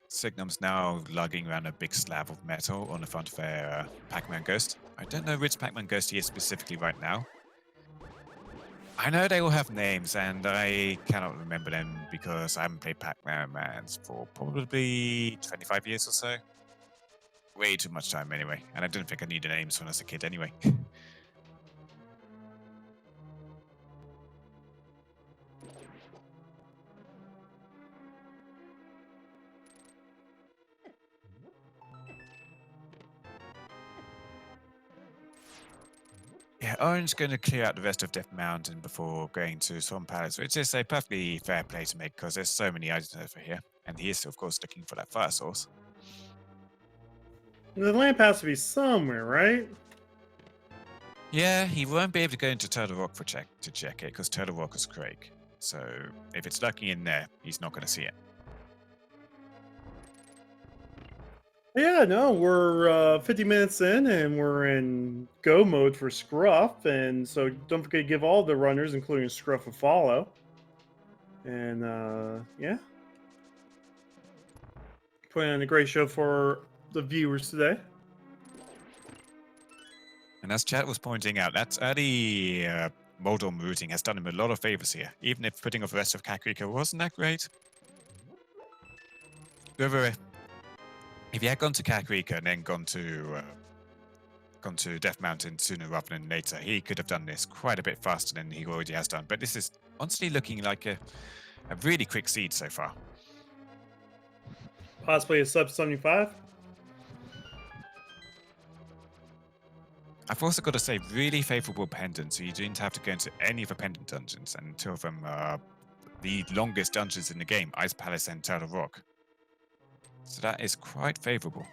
Signum's now lugging around a big slab of metal on the front of their Pac-Man Ghost. I don't know which Pac-Man Ghost he is specifically right now. I know they all have names, and I cannot remember them because I haven't played Pac-Man for probably 25 years or so. Way too much time anyway, and I didn't think I needed names when I was a kid anyway. Yeah, Orange's going to clear out the rest of Death Mountain before going to Swamp Palace, which is a perfectly fair play to make because there's so many items over here. And he is, of course, looking for that fire source. The lamp has to be somewhere, right? Yeah, he won't be able to go into Turtle Rock to check it because Turtle Rock is Craig. So if it's lurking in there, he's not going to see it. Yeah, no, we're 50 minutes in and we're in go mode for Scruff. And so don't forget to give all the runners, including Scruff, a follow. And yeah, putting on a great show for the viewers today. And as chat was pointing out, that early Moldorm routing has done him a lot of favors here, even if putting off the rest of Kakariko wasn't that great. However, if he had gone to Kakariko and then gone to Death Mountain sooner rather than later, he could have done this quite a bit faster than he already has done. But this is honestly looking like a really quick seed so far. Possibly a sub 75. I've also got to say, really favorable pendant, so you didn't have to go into any of the pendant dungeons, and two of them are the longest dungeons in the game, Ice Palace and Turtle Rock. So that is quite favorable.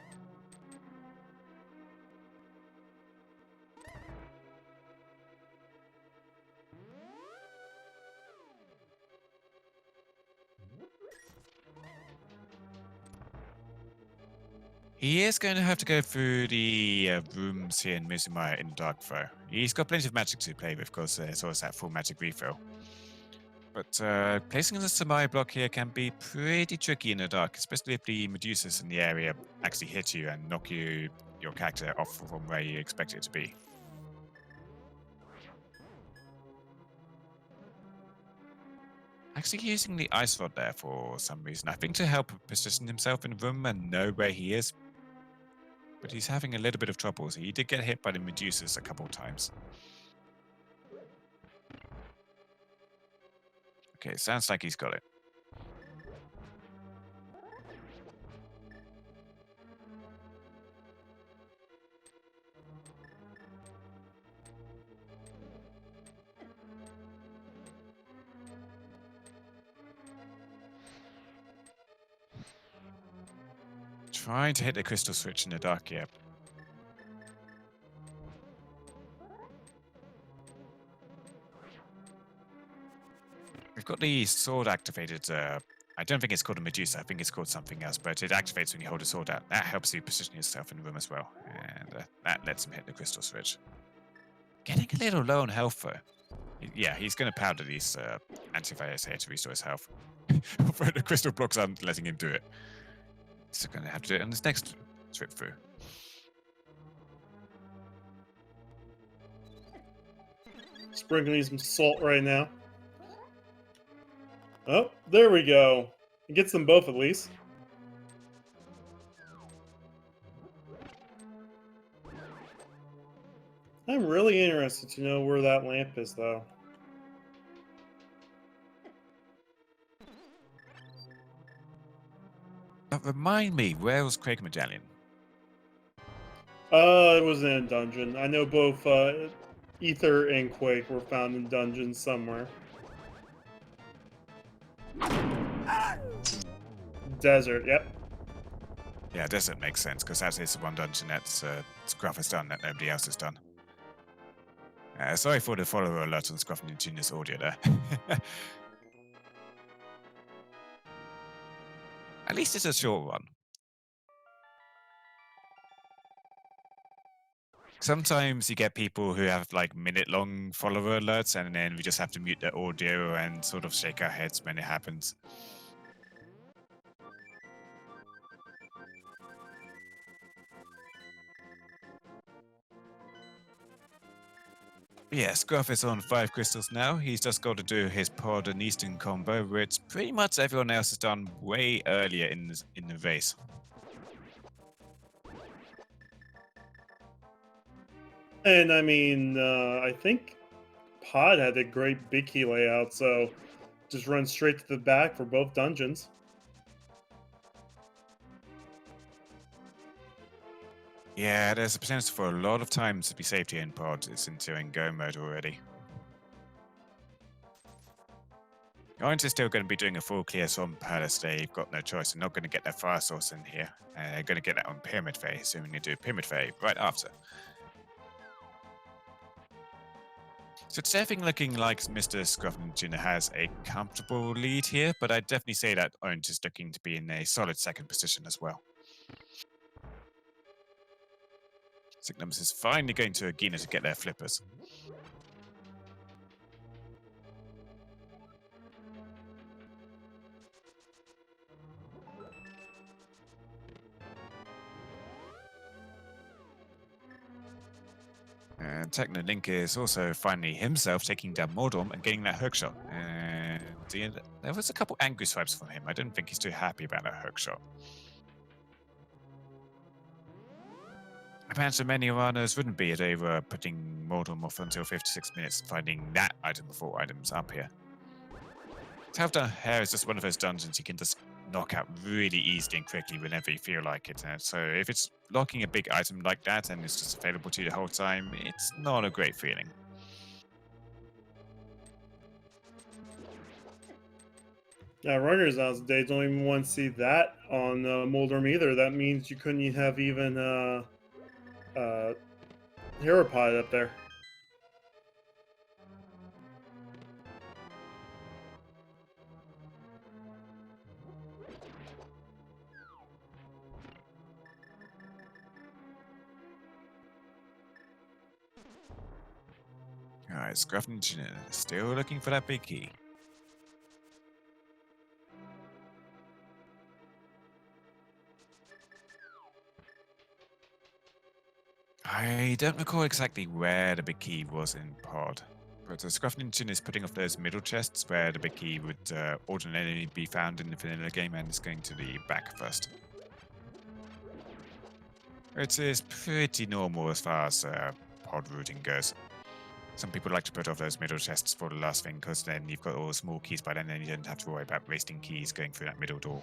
He is going to have to go through the rooms here in Mizumaya in the dark, though. He's got plenty of magic to play with, because there's always that full magic refill. But placing the Samaya block here can be pretty tricky in the dark, especially if the Medusas in the area actually hit you and knock your character off from where you expect it to be. Actually using the ice rod there for some reason, I think to help position himself in the room and know where he is. But he's having a little bit of trouble, so he did get hit by the Medusas a couple of times. Okay, sounds like he's got it. Trying to hit the crystal switch in the dark, yeah. We've got the sword activated. I don't think it's called a Medusa. I think it's called something else, but it activates when you hold a sword out. That helps you position yourself in the room as well, and that lets him hit the crystal switch. Getting a little low on health, though. Yeah, he's going to powder these antivirus here to restore his health. But the crystal blocks aren't letting him do it. So going to have to do it on this next trip through. Sprinkling some salt right now. Oh, there we go. It gets them both at least. I'm really interested to know where that lamp is, though. Remind me, where was Craig Medallion? It was in a dungeon. I know both Ether and Quake were found in dungeons somewhere. Desert, yep. Yeah, desert makes sense, because that is the one dungeon that's Scruff has done that nobody else has done. Sorry for the follower alert on Scruff and Junior's audio there. At least it's a short one. Sometimes you get people who have like minute-long follower alerts, and then we just have to mute their audio and sort of shake our heads when it happens. Yeah, Scruff is on 5 crystals now. He's just got to do his pod and Eastern combo, which pretty much everyone else has done way earlier in the race. And I mean, I think Pod had a great big key layout, so just run straight to the back for both dungeons. Yeah, there's a potential for a lot of times to be safety in pod since you're in go mode already. Orange is still going to be doing a full clear from Palace. They've got no choice. They're not going to get their fire source in here. They're going to get that on Pyramid Phase, assuming they do Pyramid Phase right after. So it's everything looking like Mr. Scruffin Jr. has a comfortable lead here, but I'd definitely say that Orange is looking to be in a solid second position as well. Signums is finally going to Agina to get their flippers. And Technolink is also finally himself taking down Mordorm and getting that hook shot. And there was a couple angry swipes from him. I don't think he's too happy about that hook shot. I imagine many runners wouldn't be if they were putting Mordorm off until 56 minutes finding that item before items up here. Talvdar Hair is just one of those dungeons you can just knock out really easily and quickly whenever you feel like it. So if it's locking a big item like that and it's just available to you the whole time, it's not a great feeling. Yeah, runners nowadays don't even want to see that on Moldorm either. That means you couldn't have even Herapod up there. Alright, Scruffin still looking for that big key. I don't recall exactly where the big key was in pod, but Scruffin is putting off those middle chests where the big key would ordinarily be found in the vanilla game and is going to the back first. It is pretty normal as far as pod routing goes. Some people like to put off those middle chests for the last thing because then you've got all the small keys by then and you don't have to worry about wasting keys going through that middle door.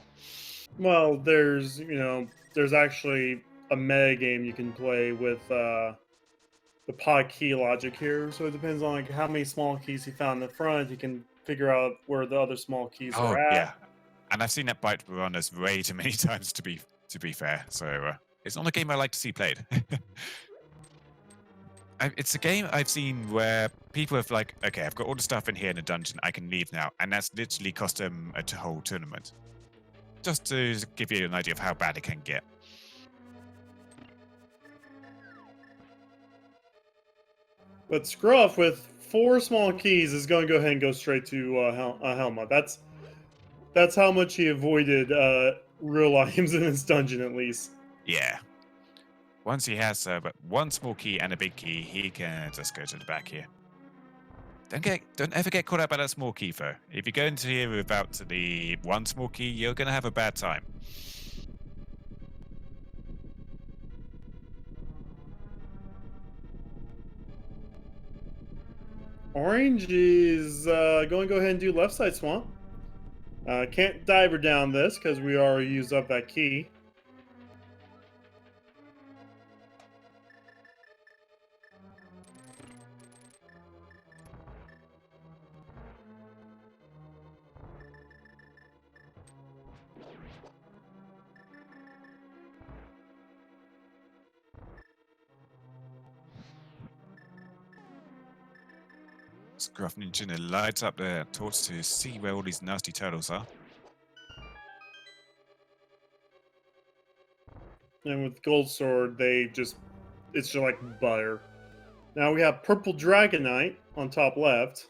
Well, there's actually a meta game you can play with the pod key logic here. So it depends on like how many small keys you found in the front. You can figure out where the other small keys Oh are at. yeah, and I've seen that bite runners way too many times to be fair. So it's not a game I like to see played. It's a game I've seen where people have like, okay, I've got all the stuff in here in the dungeon, I can leave now, and that's literally cost them a whole tournament. Just to give you an idea of how bad it can get. But Scruff with 4 small keys is going to go ahead and go straight to Helma. That's how much he avoided real items in his dungeon, at least. Yeah. Once he has but one small key and a big key, he can just go to the back here. Don't ever get caught out by that small key, though. If you go into here without the one small key, you're going to have a bad time. Orange is going to go ahead and do left side swamp. Can't diver down this because we already used up that key. Scruff Ninja lights up their torch to see where all these nasty turtles are. And with Gold Sword, it's just like butter. Now we have Purple Dragonite on top left.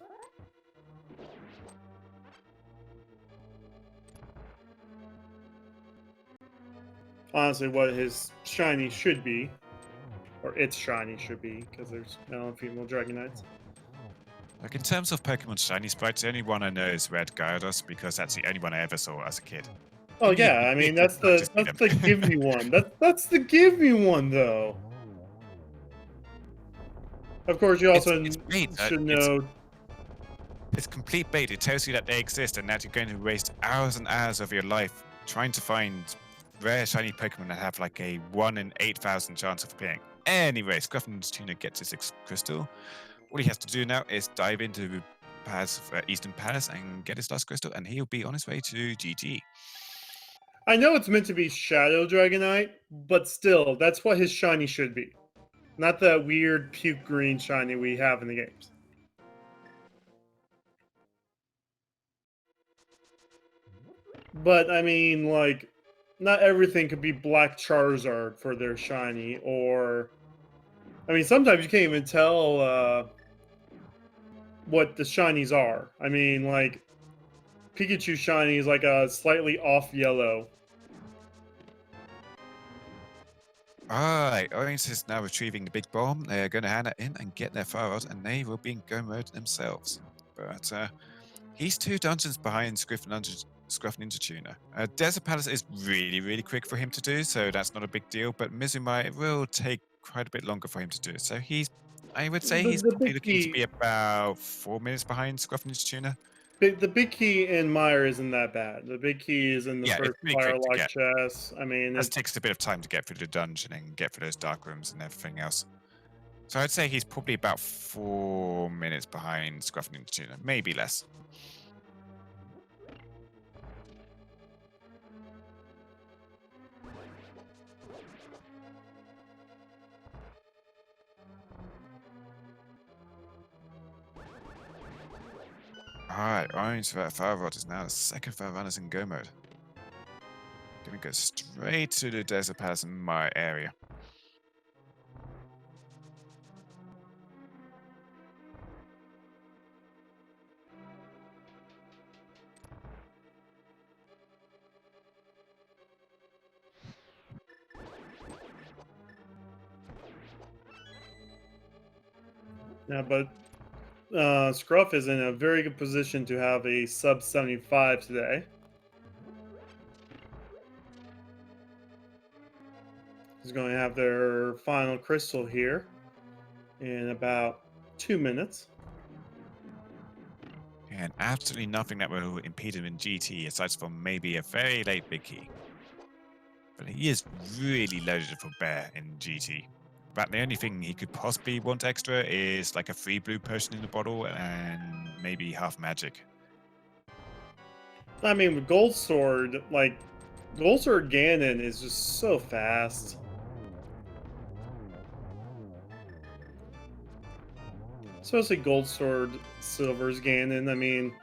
Honestly, what his shiny should be, or its shiny should be, because there's male and female Dragonites. Like in terms of Pokemon shiny sprites, the only one I know is Red Gyarados because that's the only one I ever saw as a kid. Oh And yeah, I mean that's the give me one. That's the give me one though. Of course, you also It's bait. should know. It's complete bait. It tells you that they exist and that you're going to waste hours and hours of your life trying to find rare shiny Pokemon that have like a 1 in 8,000 chance of appearing. Anyway, Scruffman's Tuner gets his crystal. All he has to do now is dive into Eastern Palace and get his last crystal, and he'll be on his way to GG. I know it's meant to be Shadow Dragonite, but still, that's what his shiny should be. Not that weird puke green shiny we have in the games. But, I mean, like, not everything could be Black Charizard for their shiny, or... I mean, sometimes you can't even tell what the shinies are. I mean, like, Pikachu shiny is like a slightly off yellow. Alright, Orange is now retrieving the big bomb. They're going to hand it in and get their fire out, and they will be in go mode themselves. But he's 2 dungeons behind Scruff Ninja Tuner. Desert Palace is really, really quick for him to do, so that's not a big deal. But Mizumai will take quite a bit longer for him to do. So I would say he's probably looking to be about 4 minutes behind Scruff Ninja Tuner. The big key in Meyer isn't that bad. The big key is in the first Firelog chest. I mean, it takes a bit of time to get through the dungeon and get through those dark rooms and everything else. So I'd say he's probably about 4 minutes behind Scruff Ninja Tuner, maybe less. Alright, Orange Fire Rod is now the second Fire Runners in go mode. Gonna go straight to the Desert Palace in my area. Yeah, but Scruff is in a very good position to have a sub 75 today. He's going to have their final crystal here in about 2 minutes. And absolutely nothing that will impede him in GT aside from maybe a very late big key. But he is really loaded for bear in GT. But the only thing he could possibly want extra is like a free blue potion in the bottle and maybe half magic. I mean, with Gold Sword, like, Gold Sword Ganon is just so fast. Especially Gold Sword Silver's Ganon. I mean,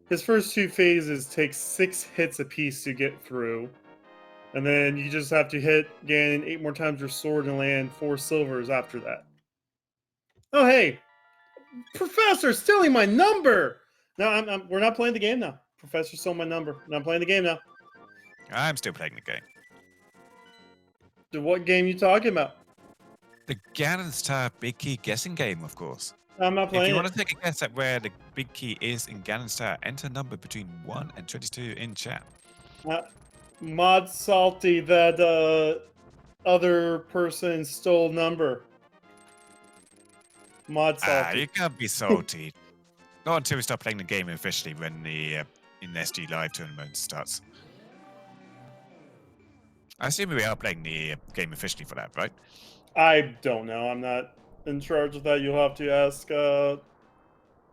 his first 2 phases take 6 hits apiece to get through. And then you just have to hit Ganon 8 more times your sword and land 4 silvers after that. Oh, hey! Professor stealing my number! No, we're not playing the game now. Professor stole my number. I'm not playing the game now. I'm still playing the game. What game you talking about? The Ganon's Tower Big Key guessing game, of course. I'm not playing If you want to take a guess at where the big key is in Ganon's Tower, enter a number between 1 and 22 in chat. Mod Salty, that other person stole number. Mod Ah, salty. you can't be salty. Not until we start playing the game officially when the in the SG Live tournament starts. I assume we are playing the game officially for that, right? I don't know. I'm not in charge of that. You'll have to ask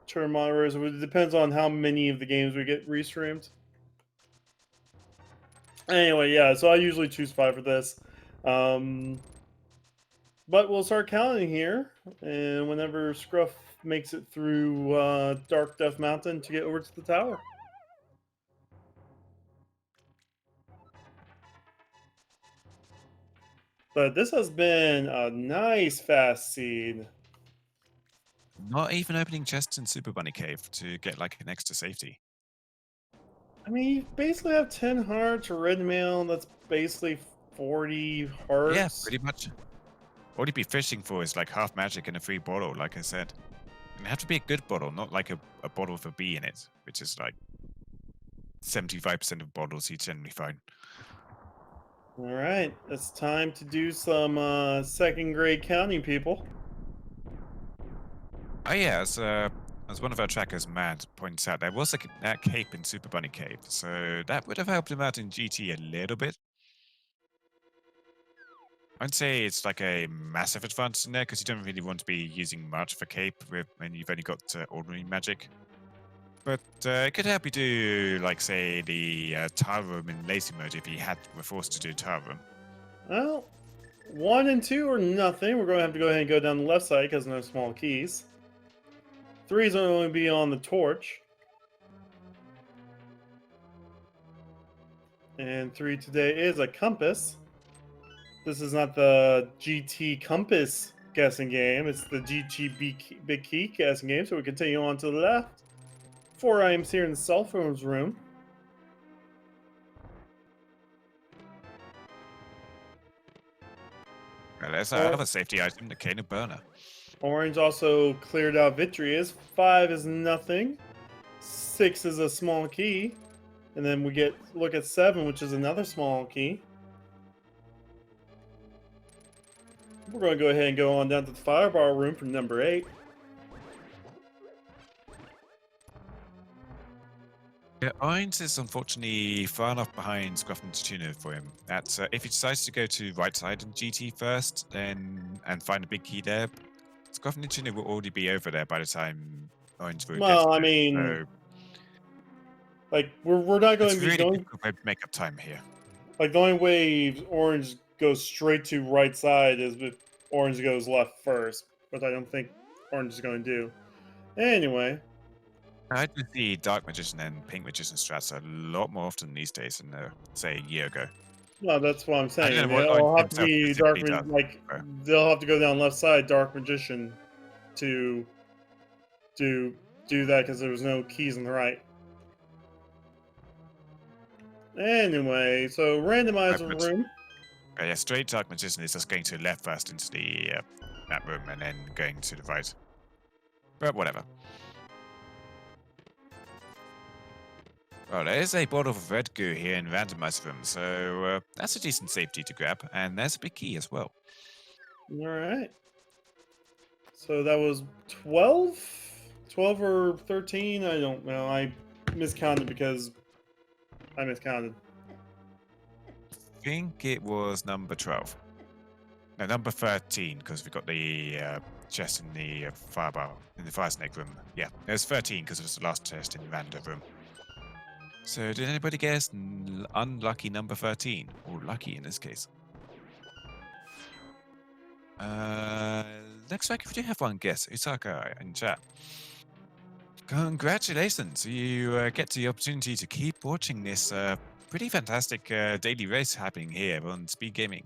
turn moderators. It depends on how many of the games we get restreamed. Anyway, yeah. So I usually choose 5 for this. But we'll start counting here, and whenever Scruff makes it through Dark Death Mountain to get over to the tower. But this has been a nice fast seed. Not even opening chests in Super Bunny Cave to get like an extra safety. I mean, you basically have 10 hearts, a red mail, that's basically 40 hearts. Yeah, pretty much. All you'd be fishing for is like half magic and a free bottle, like I said. And it have to be a good bottle, not like a bottle with a B in it, which is like 75% of bottles you generally find. All right, it's time to do some second grade counting, people. Oh yeah, as one of our trackers, Matt, points out, there was that cape in Super Bunny Cave, so that would have helped him out in GT a little bit. I'd say it's like a massive advantage in there because you don't really want to be using much of a cape when you've only got ordinary magic. But it could help you do, like, say, the Tower Room in lazy mode if you were forced to do Tower Room. Well, 1 and 2 are nothing. We're going to have to go ahead and go down the left side because no small keys. 3 is going to be on the torch. And 3 today is a compass. This is not the GT Compass guessing game. It's the GT Big Key guessing game. So we continue on to the left. 4 items here in the cell phones room. Well, there's another safety item, the Cane of Burner. Orange also cleared out Vitreous. 5 is nothing. 6 is a small key. And then we look at 7, which is another small key. We're going to go ahead and go on down to the firebar room for number 8. Yeah, Orange is unfortunately far enough behind Scruff and Tuna for him that if he decides to go to right side in GT first and find a big key there, Scruff and Tuna will already be over there by the time Orange will Well, I get there. mean, So like we're not going it's to be really going. difficult to make up time here. Like the only way Orange goes straight to right side is if Orange goes left first, which I don't think Orange is going to do. Anyway, I do see Dark Magician and Pink Magician strats a lot more often these days than, say, a year ago. well, that's what I'm I saying. don't know what It'll Orange have to himself be specifically does. they'll have to go down left side Dark Magician to do that because there was no keys on the right. Anyway, so randomizer room. Yeah, straight Dark Magician is just going to the left first into the that room and then going to the right. But whatever. Well, there's a bottle of red goo here in randomizer room, so that's a decent safety to grab, and there's a big key as well. All right. So that was 12? 12 or 13? I don't know. I miscounted because I miscounted. I think it was number 12. No, number 13, because we got the chest in the fire snake room. Yeah, it was 13 because it was the last chest in the random room. So did anybody guess unlucky number 13? Or lucky in this case? Looks like we do have one guess. Usaka in chat. Congratulations! You get the opportunity to keep watching this pretty fantastic daily race happening here on Speed Gaming.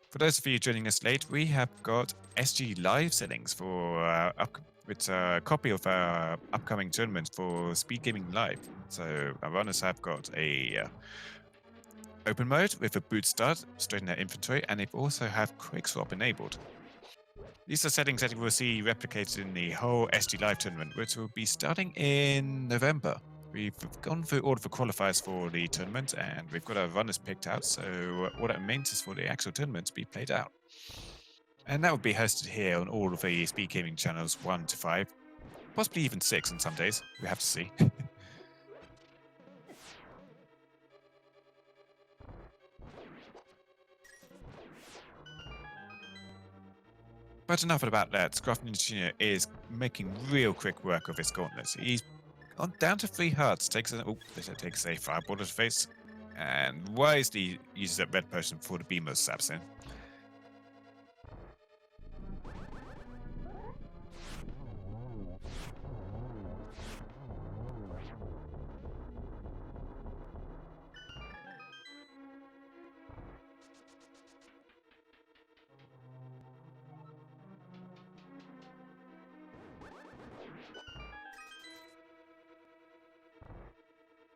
For those of you joining us late, we have got SG Live settings for it's a copy of our upcoming tournament for Speed Gaming Live. So our runners have got a open mode with a boot start straight in their inventory, and they also have quick swap enabled. These are settings that you will see replicated in the whole SG Live tournament, which will be starting in November. We've gone through all of the qualifiers for the tournament, and we've got our runners picked out, so all that remains is for the actual tournament to be played out. And that would be hosted here on all of the speed gaming channels 1 to 5, possibly even 6 on some days. We have to see. But enough about that. Scruff Ninja Jr. is making real quick work of his gauntlets. He's down to 3 hearts. Takes a fireball to the face, and wisely uses that red potion for the beam of Sapsin.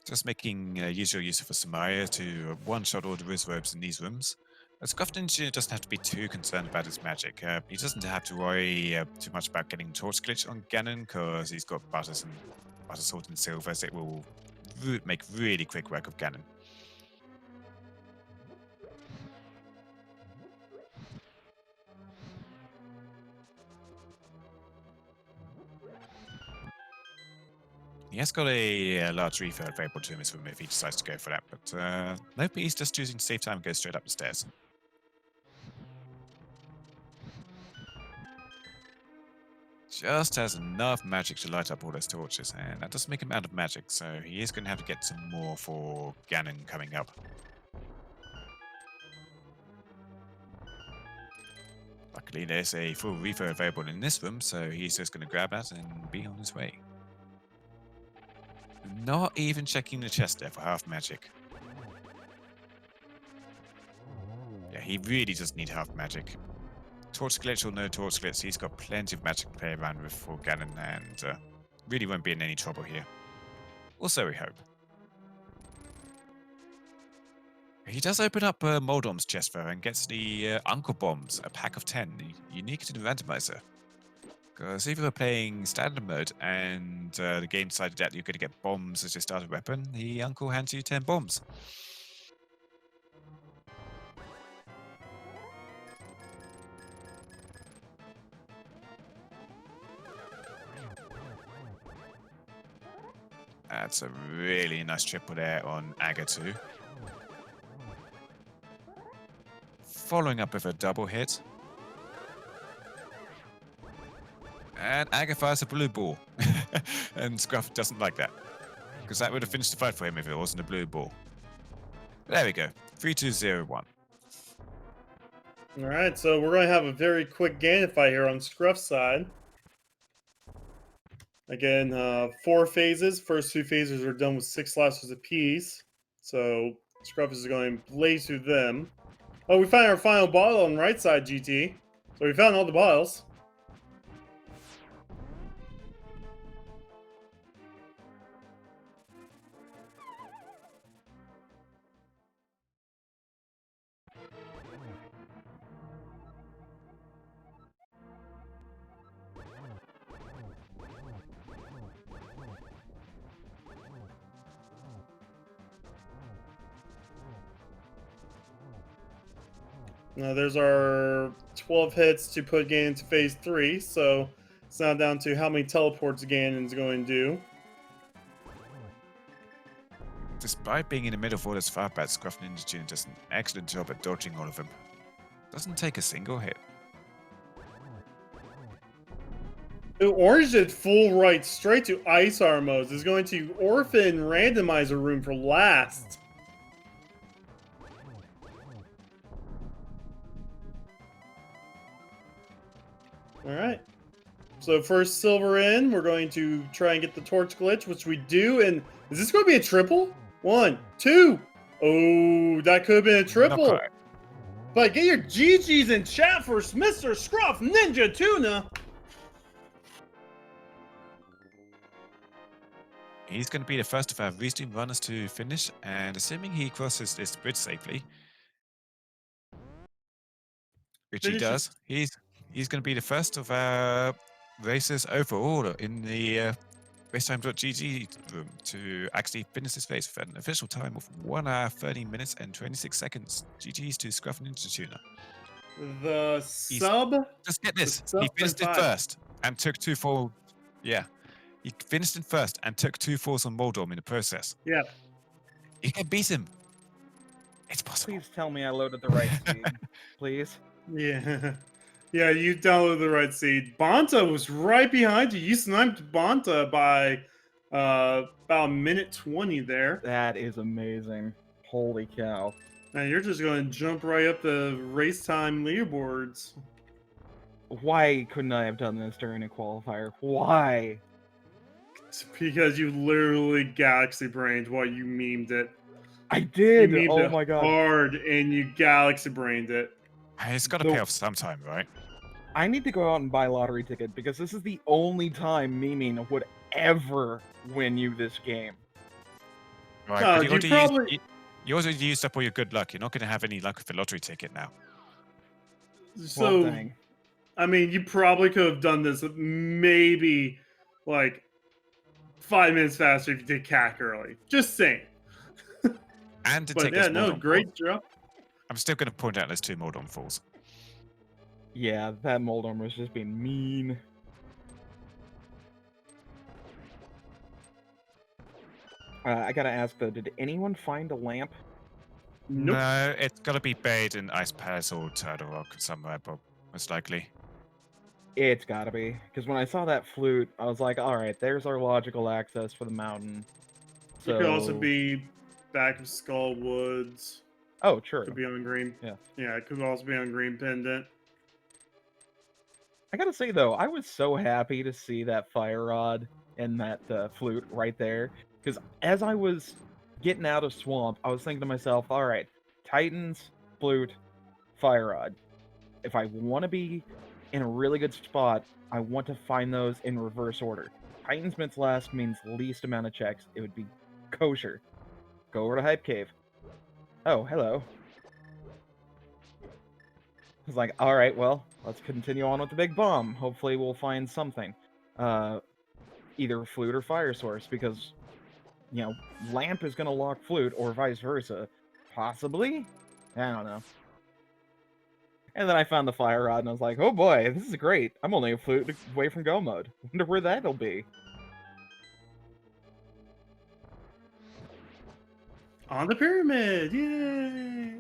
Just making usual use of a Samaria to one-shot all the Rizrobes in these rooms. Scruff Ninja doesn't have to be too concerned about his magic. He doesn't have to worry too much about getting Torch Glitch on Ganon, because he's got Butter Sword and Silver, so it will make really quick work of Ganon. He has got a large refill available to him if he decides to go for that, but nope, he's just choosing to save time and go straight up the stairs. Just has enough magic to light up all those torches, and that doesn't make him out of magic, so he is going to have to get some more for Ganon coming up. Luckily, there's a full refill available in this room, so he's just going to grab that and be on his way. Not even checking the chest there for half magic. Yeah, he really does need half magic. Torch Glitch or no Torch Glitch, he's got plenty of magic to play around with for Ganon, and really won't be in any trouble here. Also, we hope. He does open up Moldom's chest though and gets the Uncle Bombs, a pack of 10, unique to the randomizer. Because if you were playing standard mode and the game decided that you're going to get bombs as your starter weapon, the Uncle hands you 10 bombs. That's a really nice triple there on Agatu. Following up with a double hit. And Aga fires a blue ball. And Scruff doesn't like that, because that would have finished the fight for him if it wasn't a blue ball. There we go. 3-2-0-1. Alright, so we're going to have a very quick Ganon fight here on Scruff's side. Again, 4 phases. First 2 phases are done with 6 slashers apiece. So Scruff is going to blaze through them. Oh, we found our final bottle on the right side, GT. So we found all the bottles. Now there's our 12 hits to put Ganon into phase 3, so it's now down to how many teleports Ganon's going to do. Despite being in the middle of all those fire bats, Scruff Ninja Jr. does an excellent job at dodging all of them. Doesn't take a single hit. Ooh, Orange did full right straight to Ice Armos. Is going to Orphan Randomizer room for last. Alright. So first silver in, we're going to try and get the torch glitch, which we do, and is this going to be a triple? 1, 2. Oh, that could have been a triple. But get your GGs in chat for Mr. Scruff Ninja Tuna. He's going to be the first of our Riesling runners to finish, and assuming he crosses this bridge safely, which he does, he's going to be the first of our racers overall in the racetime.gg room to actually finish this race with an official time of 1 hour, 30 minutes and 26 seconds. GG's to Scruff Ninja Tuna. The sub. Just get this. sub He finished it 0.5. first and took 2 falls. Yeah. He finished it first and took 2 falls on Moldorm in the process. Yeah. You can beat him. It's possible. Please tell me I loaded the right seed. Please. Yeah. Yeah, you downloaded the right seed. Bonta was right behind you. You sniped Bonta by about a minute 20 there. That is amazing. Holy cow. Now you're just going to jump right up the race time leaderboards. Why couldn't I have done this during a qualifier? Why? It's because you literally galaxy brained while you memed it. I did. You memed Oh it my god. hard and you galaxy brained it. It's got to pay off sometime, right? I need to go out and buy a lottery ticket because this is the only time memeing would ever win you this game. Right. No, but you already probably- you also used up all your good luck. You're not going to have any luck with the lottery ticket now. So, Well, dang. I mean, you probably could have done this maybe like 5 minutes faster if you did CAC early. Just saying. And to But take yeah, those no, Moldorm great falls. job. I'm still going to point out those 2 Moldorm falls. Yeah, that Moldorm was just being mean. I gotta ask though, did anyone find a lamp? Nope. No, it's got to be buried in Ice Palace or Turtle Rock somewhere, but most likely. It's gotta be. Because when I saw that flute, I was like, alright, there's our logical access for the mountain. It could also So- be back of Skull Woods. Oh, true. Could be on Green. Yeah. Yeah, it could also be on Green Pendant. I gotta say though, I was so happy to see that fire rod and that flute right there. Because as I was getting out of swamp, I was thinking to myself, all right, Titans, flute, fire rod. If I want to be in a really good spot, I want to find those in reverse order. Titans mints last means least amount of checks. It would be kosher. Go over to Hype Cave. Oh, hello. I was like, all right, well, let's continue on with the big bomb. Hopefully we'll find something. Either flute or fire source, because, you know, lamp is going to lock flute, or vice versa. Possibly? I don't know. And then I found the fire rod, and I was like, oh boy, this is great. I'm only a flute away from go mode. Wonder where that'll be. On the pyramid! Yay!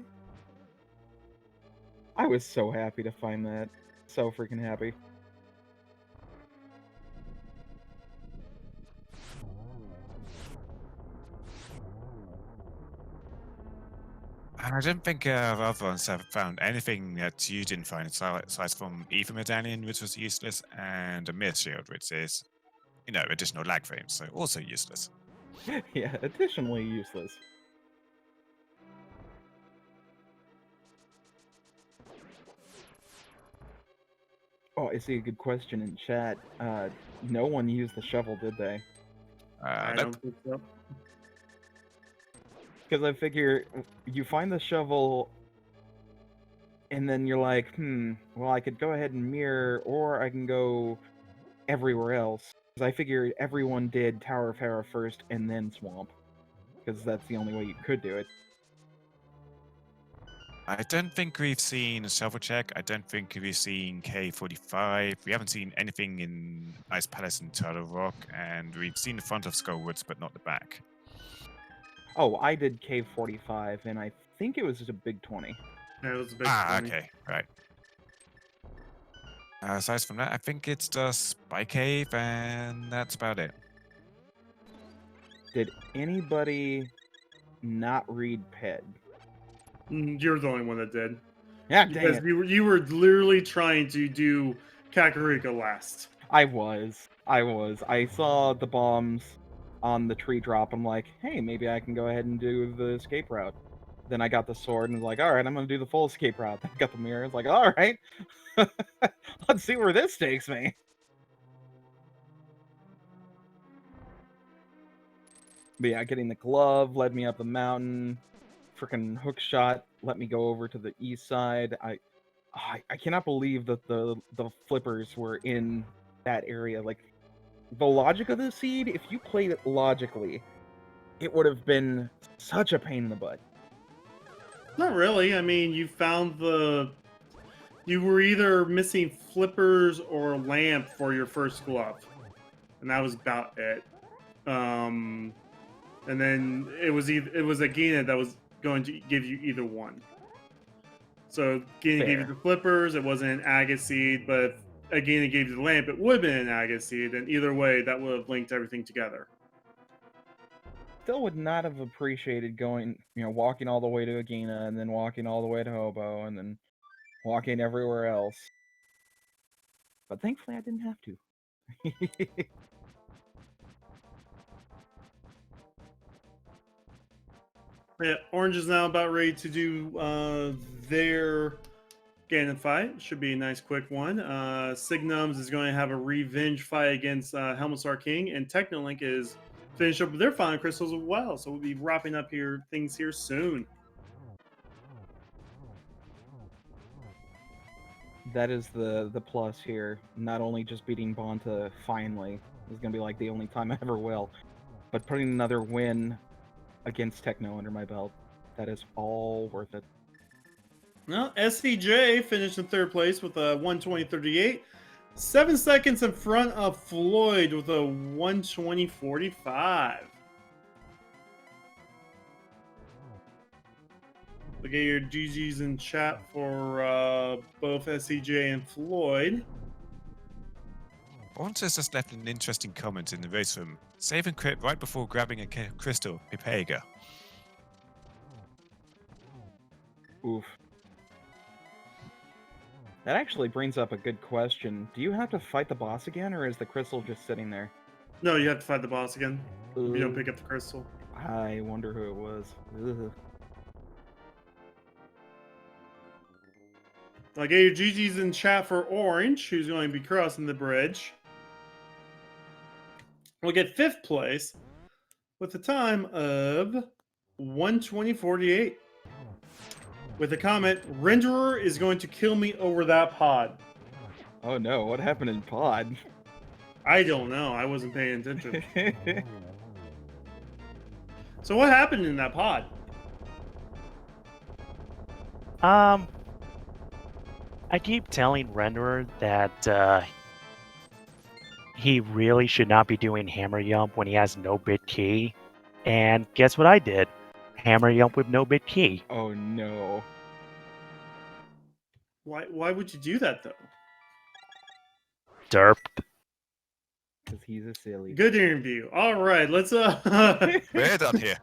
I was so happy to find that. So freaking happy. And I don't think other ones have found anything that you didn't find, aside from Ether Medallion, which was useless, and a Myth Shield, which is, you know, additional lag frames, so also useless. Yeah, additionally useless. Oh, I see a good question in chat. No one used the shovel, did they? I Nope. don't think so. Because I figure you find the shovel, and then you're like, well, I could go ahead and mirror, or I can go everywhere else. Because I figure everyone did Tower of Hera first, and then Swamp. Because that's the only way you could do it. I don't think we've seen a shovel check. I don't think we've seen K45. We haven't seen anything in Ice Palace and Turtle Rock, and we've seen the front of Skull Woods, but not the back. Oh, I did Cave 45, and I think it was just a big 20. Yeah, it was a big Ah, 20. okay, right. Aside from that, I think it's just Spy Cave, and that's about it. Did anybody not read PED? You're the only one that did. Yeah, dang Because it. you were literally trying to do Kakariko last. I was. I saw the bombs on the tree drop. I'm like, hey, maybe I can go ahead and do the escape route. Then I got the sword and was like, all right, I'm going to do the full escape route. Then I got the mirror. I was like, all right. Let's see where this takes me. But yeah, getting the glove led me up the mountain. Freaking hook shot let me go over to the east side. I cannot believe that the flippers were in that area. Like, the logic of the seed, if you played it logically, it would have been such a pain in the butt. Not really. I mean, you found the You were either missing flippers or lamp for your first glove, and that was about it. And then it was a Gina that was going to give you either one. So Gina gave you Fair. the flippers. It wasn't an agate seed, but if a Gina gave you the lamp, it would have been an agate seed. And either way, that would have linked everything together. Still would not have appreciated going, walking all the way to Agina and then walking all the way to Hobo and then walking everywhere else. But thankfully, I didn't have to. Yeah, Orange is now about ready to do their Ganon fight. Should be a nice quick one. Signums is going to have a revenge fight against Helmsar King, and Technolink is finished up with their final crystals as well. So we'll be wrapping up things here soon. That is the plus here. Not only just beating Bonta finally is going to be like the only time I ever will, but putting another win against Techno under my belt. That is all worth it. Well, SCJ finished in third place with a 120.38. 7 seconds in front of Floyd with a 120.45. Look at your GGs in chat for both SCJ and Floyd. Bonta's just left an interesting comment in the race room. Save and crit right before grabbing a crystal. Pipega. Oof. That actually brings up a good question. Do you have to fight the boss again, or is the crystal just sitting there? No, you have to fight the boss again. Ooh, If you don't pick up the crystal. I wonder who it was. Ugh. I gave you GG's in chat for Orange, who's going to be crossing the bridge. We'll get 5th place with a time of 120.48. With a comment, Renderer is going to kill me over that pod. Oh no, what happened in Pod? I don't know. I wasn't paying attention. So what happened in that pod? I keep telling Renderer that he really should not be doing Hammer Yump when he has no bit key. And guess what I did? Hammer Yump with no bit key. Oh no. Why would you do that, though? Derp. Because he's a silly. Good interview. All right, let's... We're done here.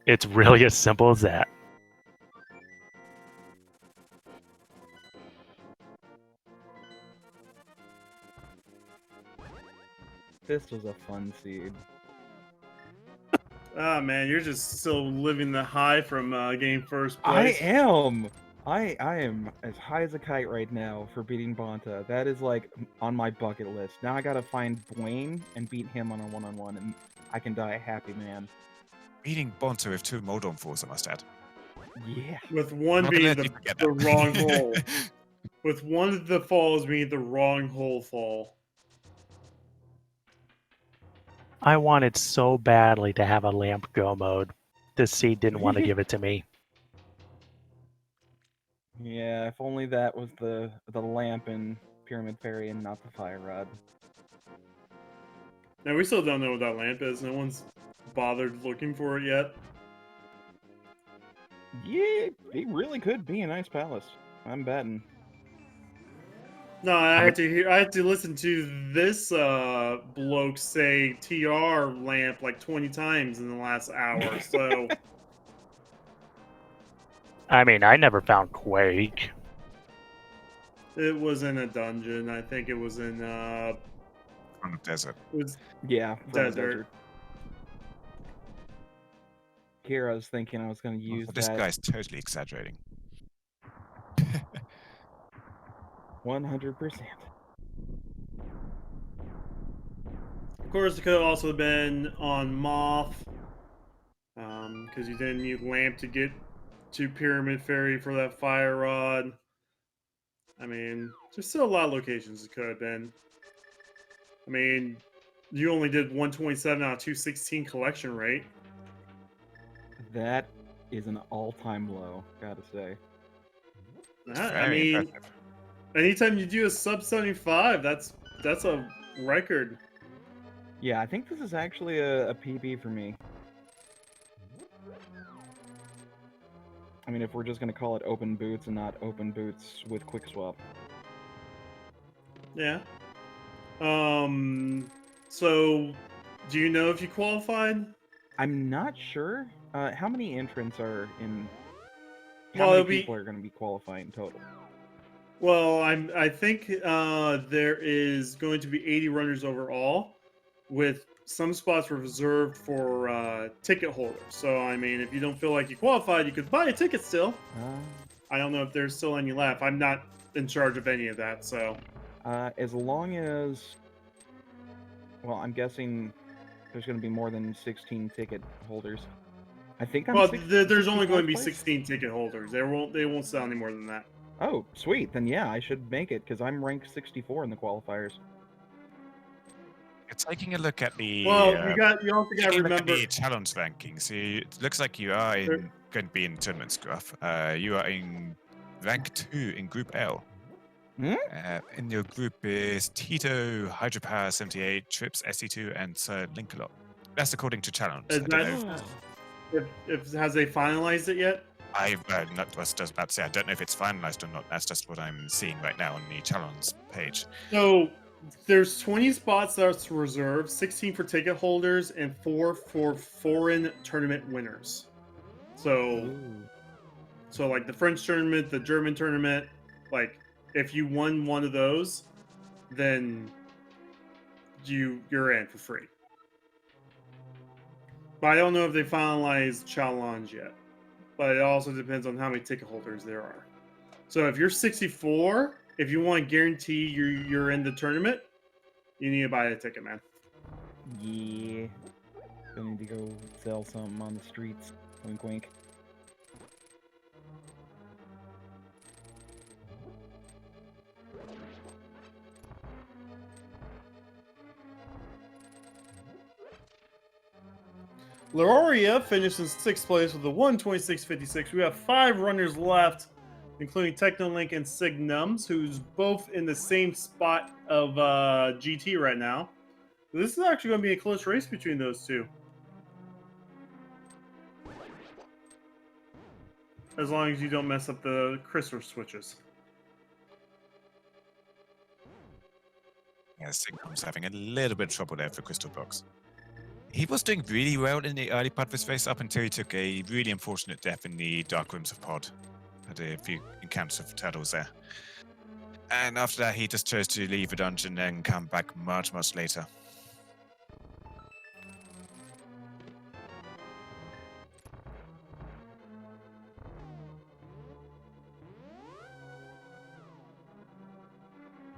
It's really as simple as that. This was a fun seed. Ah, man, you're just still living the high from getting first I place. am! I am as high as a kite right now for beating Bonta. That is like on my bucket list. Now I gotta find Dwayne and beat him on a one-on-one, and I can die a happy man. Beating Bonta with 2 Moldon falls, I must add. Yeah. With one Not gonna being let you forget the that. wrong hole. With one of the falls being the wrong hole fall. I wanted so badly to have a lamp go mode. This seed didn't want to give it to me. Yeah, if only that was the lamp in Pyramid Fairy and not the fire rod. Now, we still don't know what that lamp is. No one's bothered looking for it yet. Yeah, it really could be an ice palace. I'm betting. No, I had to listen to this bloke say TR lamp like 20 times in the last hour. So I mean, I never found Quake. it was in a dungeon. I think it was in On the desert. it was Yeah, from the Desert. Kira was thinking I was going to use But this that guy's totally exaggerating. 100%. Of course, it could have also been on Moth, because you didn't need Lamp to get to Pyramid Fairy for that fire rod. I mean, there's still a lot of locations it could have been. I mean, you only did 127 out of 216 collection rate. That is an all-time low, gotta say. I Very mean, impressive. anytime you do a sub 75, that's a record. Yeah, I think this is actually a PB for me. I mean, if we're just gonna call it open boots and not open boots with quick swap. Yeah. So, do you know if you qualified? I'm not sure. How many entrants are in? How Well, many it'll be- people are going to be qualifying total? Well, I think there is going to be 80 runners overall, with some spots reserved for ticket holders. So, I mean, if you don't feel like you qualified, you could buy a ticket still. I don't know if there's still any left. I'm not in charge of any of that, so. As long as, well, I'm guessing there's going to be more than 16 ticket holders. I think I'm. Well, there's only going to be 64th place? 16 ticket holders. They won't sell any more than that. Oh, sweet. Then yeah, I should make it because I'm ranked 64 in the qualifiers. Taking a look at the Well, you also got to taking a look at remember. the challenge rankings. It looks like you are going to be in tournament scruff. You are in rank 2 in Group L. In your group is Tito, Hydropower 78, Trips SC2, and Sir Linkalot. That's according to challenge. Is I don't that- know. If has they finalized it yet? I was just about to say I don't know if it's finalized or not. That's just what I'm seeing right now on the challenge page. So there's 20 spots that's reserved, 16 for ticket holders, and 4 for foreign tournament winners. So like the French tournament, the German tournament, like if you won one of those, then you're in for free. But I don't know if they finalized challenge yet. But it also depends on how many ticket holders there are. So if you're 64, if you want to guarantee you're in the tournament, you need to buy a ticket, man. Yeah. Still need to go sell something on the streets. Wink, wink. Leroria finished in 6th place with a 1:26.56. We have 5 runners left, including Technolink and Signums, who's both in the same spot of GT right now. This is actually going to be a close race between those two. As long as you don't mess up the crystal switches. Yeah, Signum's having a little bit of trouble there for Crystal Box. He was doing really well in the early part of his race up until he took a really unfortunate death in the Dark Rooms of Pod. Had a few encounters with turtles there. And after that, he just chose to leave the dungeon and come back much, much later.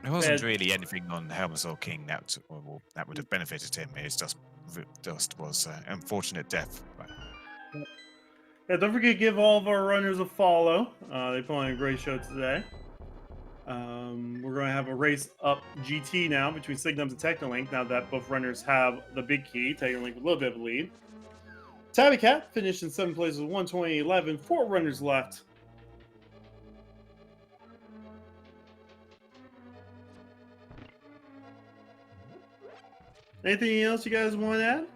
There wasn't really anything on Helmazor King that would have benefited him. It just was an unfortunate death. Yeah, don't forget to give all of our runners a follow. They put on a great show today. We're going to have a race up GT now between Signums and Technolink now that both runners have the big key. Technolink with a little bit of a lead. Tabby Cat finished in 7th place with 1:20.11. 4 runners left. Anything else you guys want to add?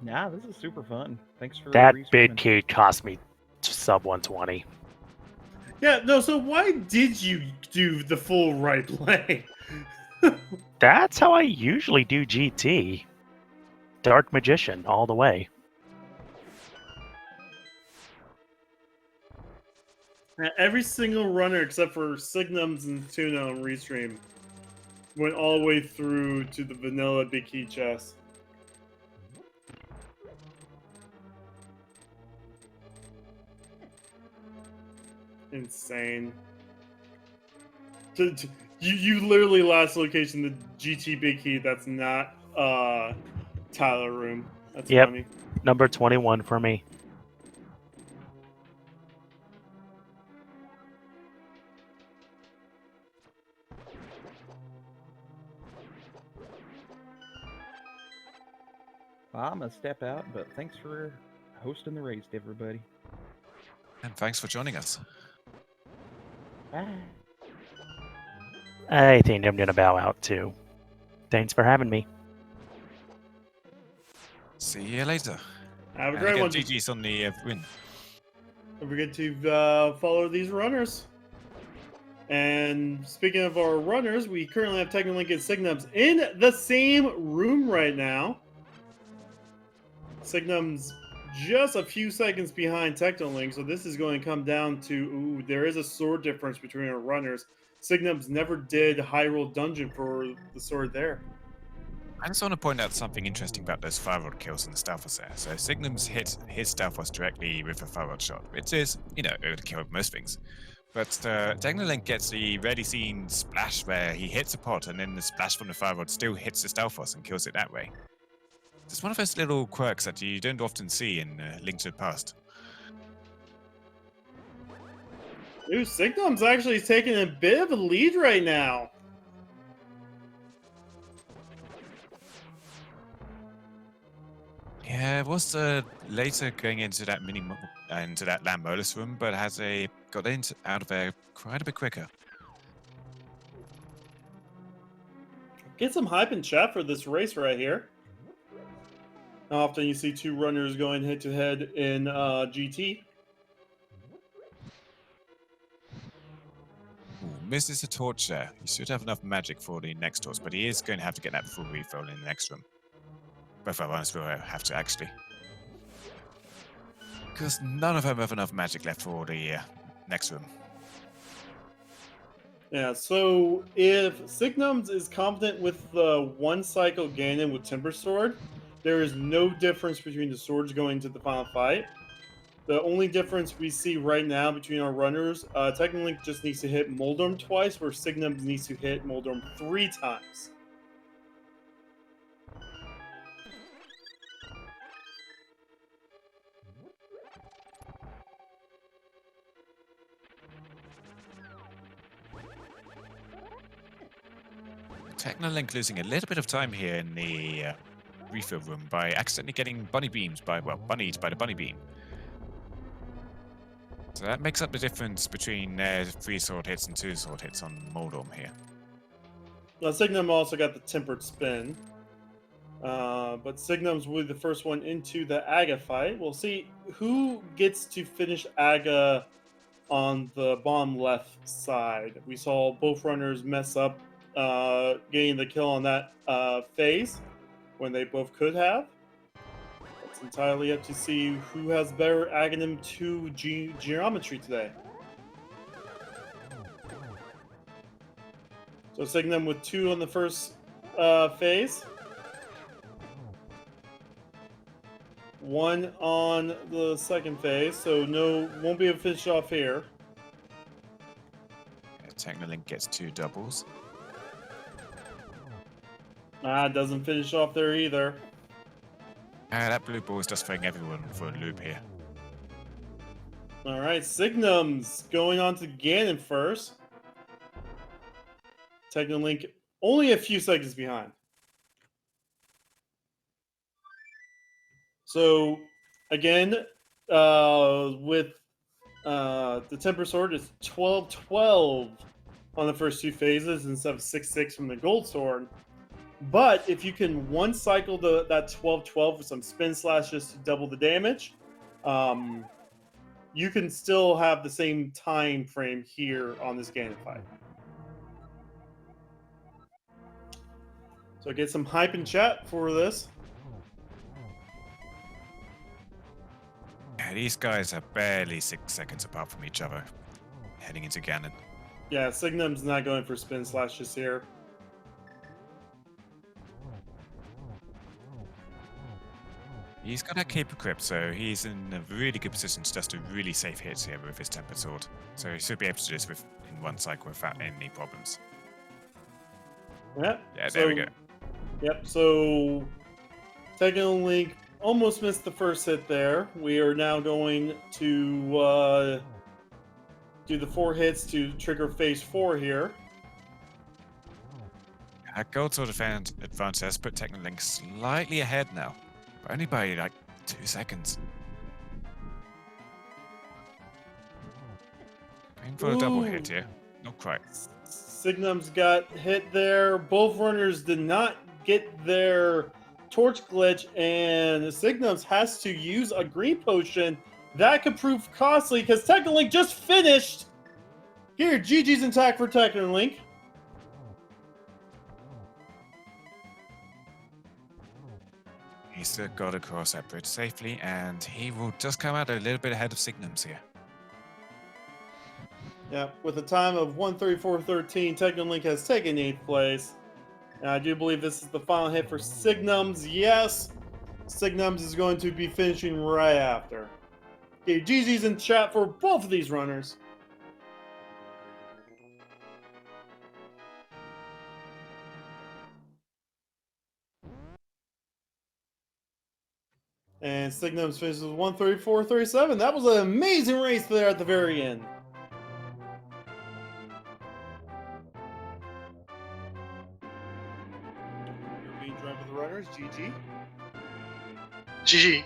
Nah, this is super fun. Thanks for That restreaming. bid key cost me sub 120. Yeah, no, so why did you do the full right play? That's how I usually do GT. Dark Magician all the way. Every single runner except for Signums and Tuna on Restream went all the way through to the vanilla big key chest. Insane. You literally last location the GT big key. That's not Tyler room. That's Yep. funny. Number 21 for me. I'm gonna step out, but thanks for hosting the race, everybody. And thanks for joining us. Bye. I think I'm gonna bow out too. Thanks for having me. See you later. Have a And great again, one. GG's on the win. Don't forget to follow these runners. And speaking of our runners, we currently have Technolink and Signums in the same room right now. Signum's just a few seconds behind Technolink, so this is going to come down to, ooh, there is a sword difference between our runners. Signums never did Hyrule Dungeon for the sword there. I just want to point out something interesting about those Firewall kills in the Stalfos there. So Signum's hit his Stalfos directly with a Firewall shot, which is, overkill with most things. But Technolink gets the rarely seen splash where he hits a pot and then the splash from the Firewall still hits the Stalfos and kills it that way. It's one of those little quirks that you don't often see in Link to the Past. Ooh, Signum's actually taking a bit of a lead right now. Yeah, it was later going into that into that Lambolus room, but got out of there quite a bit quicker. Get some hype in chat for this race right here. Often you see two runners going head to head in GT. Ooh, misses a torch there. He should have enough magic for the next torch, but he is going to have to get that full refill in the next room. Both our runners will have to, actually. Because none of them have enough magic left for the next room. Yeah, so if Signums is confident with the one cycle Ganon with Timber Sword, there is no difference between the swords going to the final fight. The only difference we see right now between our runners, Technolink just needs to hit Moldorm twice, where Signums needs to hit Moldorm 3 times. Technolink losing a little bit of time here in the refill room by accidentally getting bunnied by the bunny beam. So that makes up the difference between 3 sword hits and 2 sword hits on Moldorm here. Now, Signum also got the Tempered Spin. But Signum's will be the first one into the Aga fight. We'll see who gets to finish Aga on the bottom left side. We saw both runners mess up getting the kill on that phase when they both could have. It's entirely up to see who has better Aghanim 2 geometry today. So Signum with 2 on the first phase. 1 on the second phase, so won't be able to finish off here. Technolink gets 2 doubles. Doesn't finish off there either. That blue ball is just throwing everyone for a loop here. Alright, Signum's going on to Ganon first. Technolink only a few seconds behind. So, again, with the Temper Sword, it's 12-12 on the first 2 phases instead of 6-6 from the Gold Sword. But if you can one cycle that 12-12 with some spin slashes to double the damage, you can still have the same time frame here on this Ganon fight. So get some hype in chat for this. Yeah, these guys are barely 6 seconds apart from each other, heading into Ganon. Yeah, Signum's not going for spin slashes here. He's got that Cape equipped, so he's in a really good position to just do really safe hits here with his Tempered Sword. So he should be able to do this in one cycle without any problems. Yep. Yeah, there we go. Yep, so Technolink almost missed the first hit there. We are now going to do the 4 hits to trigger phase 4 here. Gold Sword advance has put Technolink slightly ahead now, but only by like 2 seconds. Going for a double Ooh. hit here. Not quite. Signum's got hit there. Both runners did not get their torch glitch, and Signums has to use a green potion. That could prove costly because Technolink just finished. Here, GG's intact for Technolink. He's got across that bridge safely, and he will just come out a little bit ahead of Signums here. Yeah, with a time of 1:34.13, Technolink has taken 8th place. And I do believe this is the final hit for Signums. Yes, Signums is going to be finishing right after. Okay, GG's in chat for both of these runners. And Signums finishes with 1:34.37. That was an amazing race there at the very end. You're being joined by the runners, GG. GG.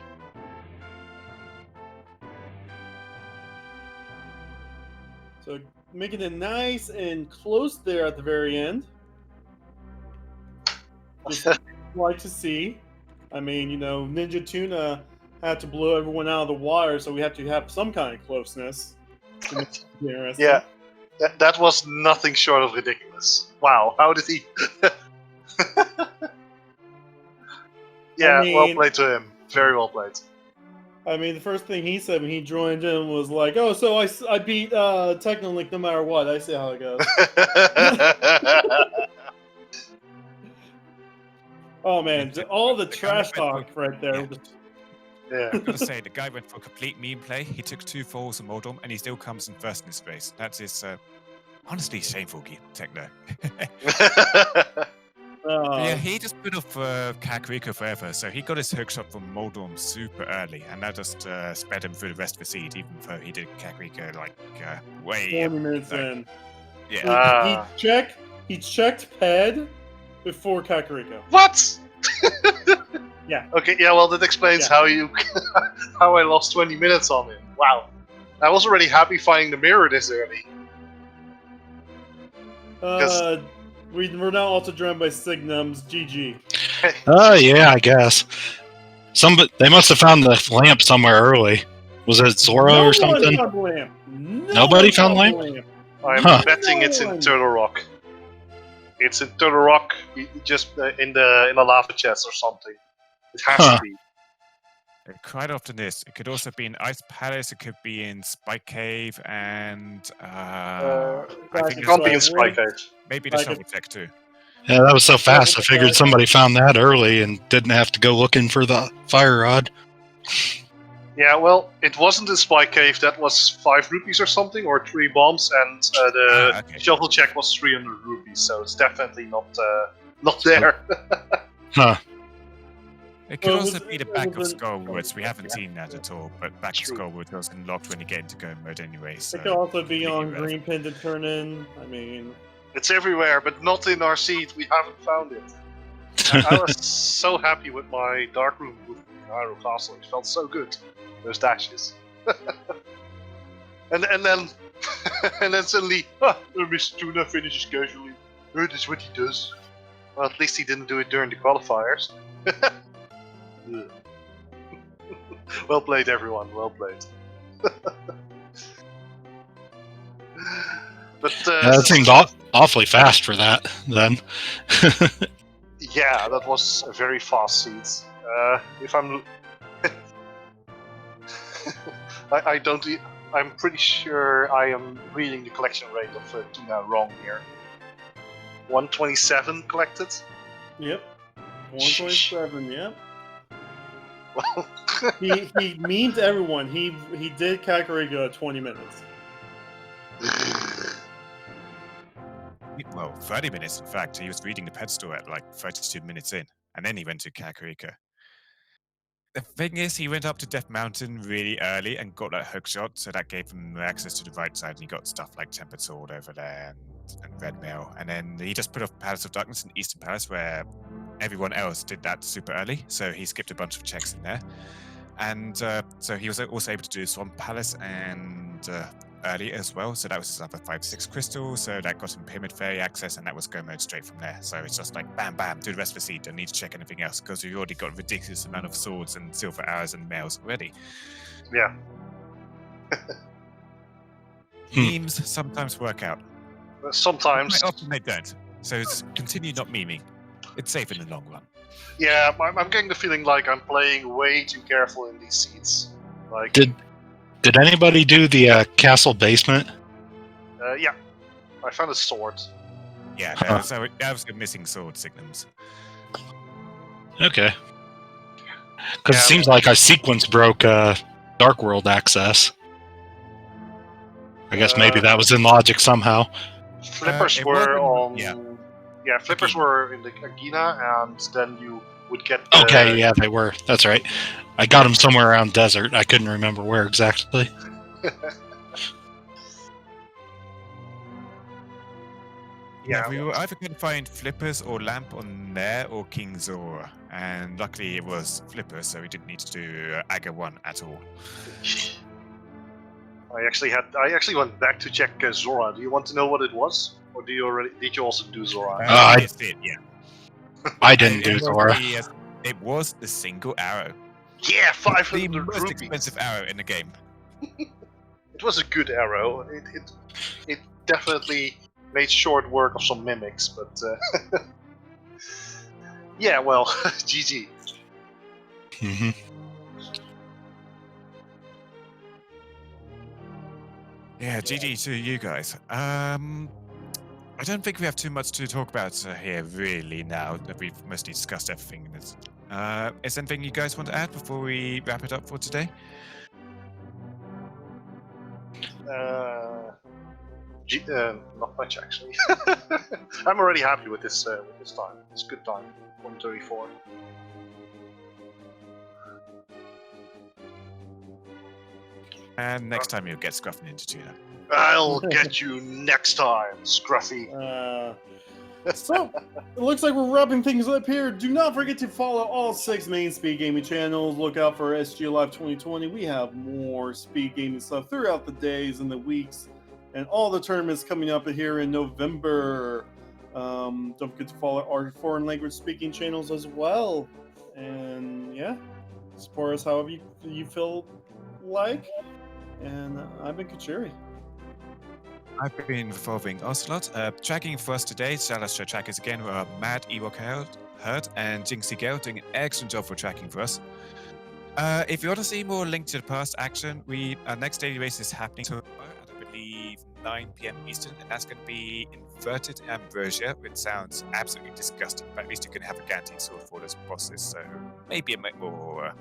So making it nice and close there at the very end. Just like to see. I mean, you know, Ninja Tuna had to blow everyone out of the water, so we have to have some kind of closeness. To make it interesting. Yeah, that was nothing short of ridiculous. Wow, how did he? Yeah, well played to him. Very well played. I mean, the first thing he said when he joined in was like, "Oh, so I beat Technolink no matter what." I see how it goes. Oh man, all the trash talk right there. Yeah. I'm gonna say the guy went for a complete meme play. He took 2 falls on Moldom, and he still comes in first in his race. That is honestly shameful, Techno. Yeah, he just put off Kakariko forever, so he got his hookshot from Moldom super early, and that just sped him through the rest of the seed, even though he did Kakariko like way 20 minutes in. Yeah. He checked Ped before Kakariko. What? Yeah. Okay. Yeah. Well, that explains how you how I lost 20 minutes on him. Wow. I was already happy finding the mirror this early. We're now also joined by Signums. GG. Yeah, I guess. They must have found the lamp somewhere early. Was it Zora or something? Nobody found lamp? I'm betting it's in Turtle Rock. It's in Turtle Rock, just in the lava chest or something. It has to be. It quite often is. It could also be in Ice Palace. It could be in Spike Cave, and I think It can't be in Spike Cave. Maybe the Shovel Tech too. Yeah, that was so fast. I figured somebody found that early and didn't have to go looking for the fire rod. Yeah, well, it wasn't in Spike Cave. That was 5 rupees or something, or 3 bombs, and the shovel check was 300 rupees. So it's definitely not there. Huh. It could also be the back of Skullwoods. We haven't seen that at all, but back of Skullwoods was unlocked when you get into go mode anyway. So it could also be on Green Pin to turn in. I mean, it's everywhere, but not in our seed. We haven't found it. I was so happy with my Dark Room movement in Hyrule Castle. It felt so good. Those dashes. and then suddenly, Mr. Tuna finishes casually. That's what he does. Well, at least he didn't do it during the qualifiers. Well played, everyone. Well played. But that seemed awfully fast for that, then. Yeah, that was a very fast seed. If I'm... I don't... I'm pretty sure I am reading the collection rate of Tuna wrong here. 127 collected? Yep. 127, yep. Well, he memed everyone. He did Kakariko at 20 minutes. Well, 30 minutes, in fact. He was reading the pet store at like 32 minutes in, and then he went to Kakariko. The thing is, he went up to Death Mountain really early and got that hook shot, so that gave him access to the right side, and he got stuff like Tempered Sword over there and Red Mail. And then he just put off Palace of Darkness and Eastern Palace, where everyone else did that super early, so he skipped a bunch of checks in there. And so he was also able to do Swamp Palace and earlier as well, so that was another 5-6 crystals, so that got him Pyramid Fairy access, and that was go mode straight from there. So it's just like bam, bam, do the rest of the seed. Don't need to check anything else because we've already got a ridiculous amount of swords and silver arrows and mails already. Yeah. Memes sometimes work out. Sometimes. Quite often they don't. So continue not memeing. It's safe in the long run. Yeah, I'm getting the feeling like I'm playing way too careful in these seeds. Like, Did anybody do the castle basement? yeah, I found a sword. Yeah, so that was the missing sword signums. Okay. Because Yeah. it seems like I sequence broke Dark World access. I guess maybe that was in logic somehow. Flippers it were wasn't- on. Yeah, flippers Agina. were in the Agina, and then you would get. The, Okay, yeah, they were. That's right. I got them somewhere around desert. I couldn't remember where exactly. Yeah, we were either going to find Flippers or Lamp on there or King Zora. And luckily it was Flippers, so we didn't need to do Aga 1 at all. I actually went back to check Zora. Do you want to know what it was, or did you also do Zora? I- Yes, it, yeah. I didn't It do was Zora. it was the single arrow. Yeah, The 500 most rupees. expensive arrow in the game. It was a good arrow. It definitely made short work of some mimics, but yeah, well, GG. hmm Yeah, GG to you guys. I don't think we have too much to talk about here, really, now that we've mostly discussed everything. Is there anything you guys want to add before we wrap it up for today? Not much actually. I'm already happy with this time. It's good time. 134. And next time you'll get Scruffy into tuna. I'll get you next time, Scruffy. So, it looks like we're wrapping things up here. Do not forget to follow all 6 main speed gaming channels. Look out for SGL Live 2020. We have more speed gaming stuff throughout the days and the weeks, and all the tournaments coming up here in November. Don't forget to follow our foreign language speaking channels as well. And yeah, support us however you feel like. And I've been Kachiri. I've been revolving Ocelot. Tracking for us today, shout out to trackers again, were Mad Ewok Herd and Jinxie Gale doing an excellent job for tracking for us. If you want to see more Link to the Past action, our next daily race is happening tomorrow at, I believe, 9 PM Eastern, and that's going to be Inverted Ambrosia, which sounds absolutely disgusting, but at least you can have a guaranteed sword for those bosses, so maybe a bit more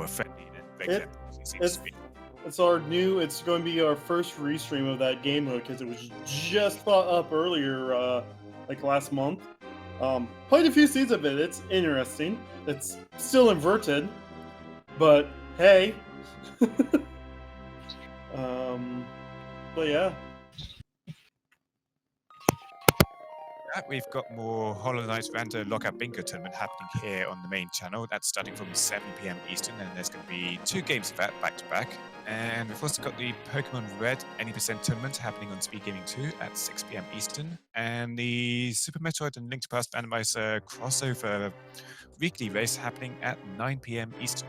friendly than regular. It's going to be our first restream of that game mode because it was just thought up earlier, like last month. Played a few seeds of it. It's interesting. It's still inverted, but hey. But yeah. We've got more Hollow Knight Rando Lockout Bingo Tournament happening here on the main channel. That's starting from 7 PM Eastern, and there's going to be 2 games of that back to back. And we've also got the Pokemon Red Any Percent Tournament happening on Speed Gaming 2 at 6 PM Eastern, and the Super Metroid and Link to Past Randomizer crossover weekly race happening at 9 PM Eastern.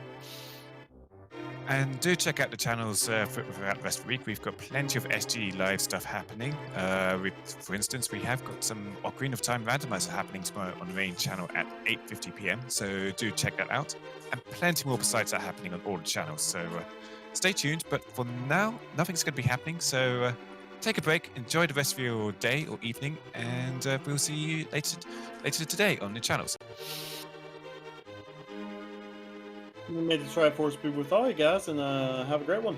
And do check out the channels throughout the rest of the week. We've got plenty of SG Live stuff happening. For instance, we have got some Ocarina of Time Randomizer happening tomorrow on the main channel at 8:50 PM. So do check that out. And plenty more besides that happening on all the channels. So stay tuned. But for now, nothing's going to be happening. So take a break, enjoy the rest of your day or evening, and we'll see you later today on the channels. We made the Triforce Speed with all you guys, and have a great one.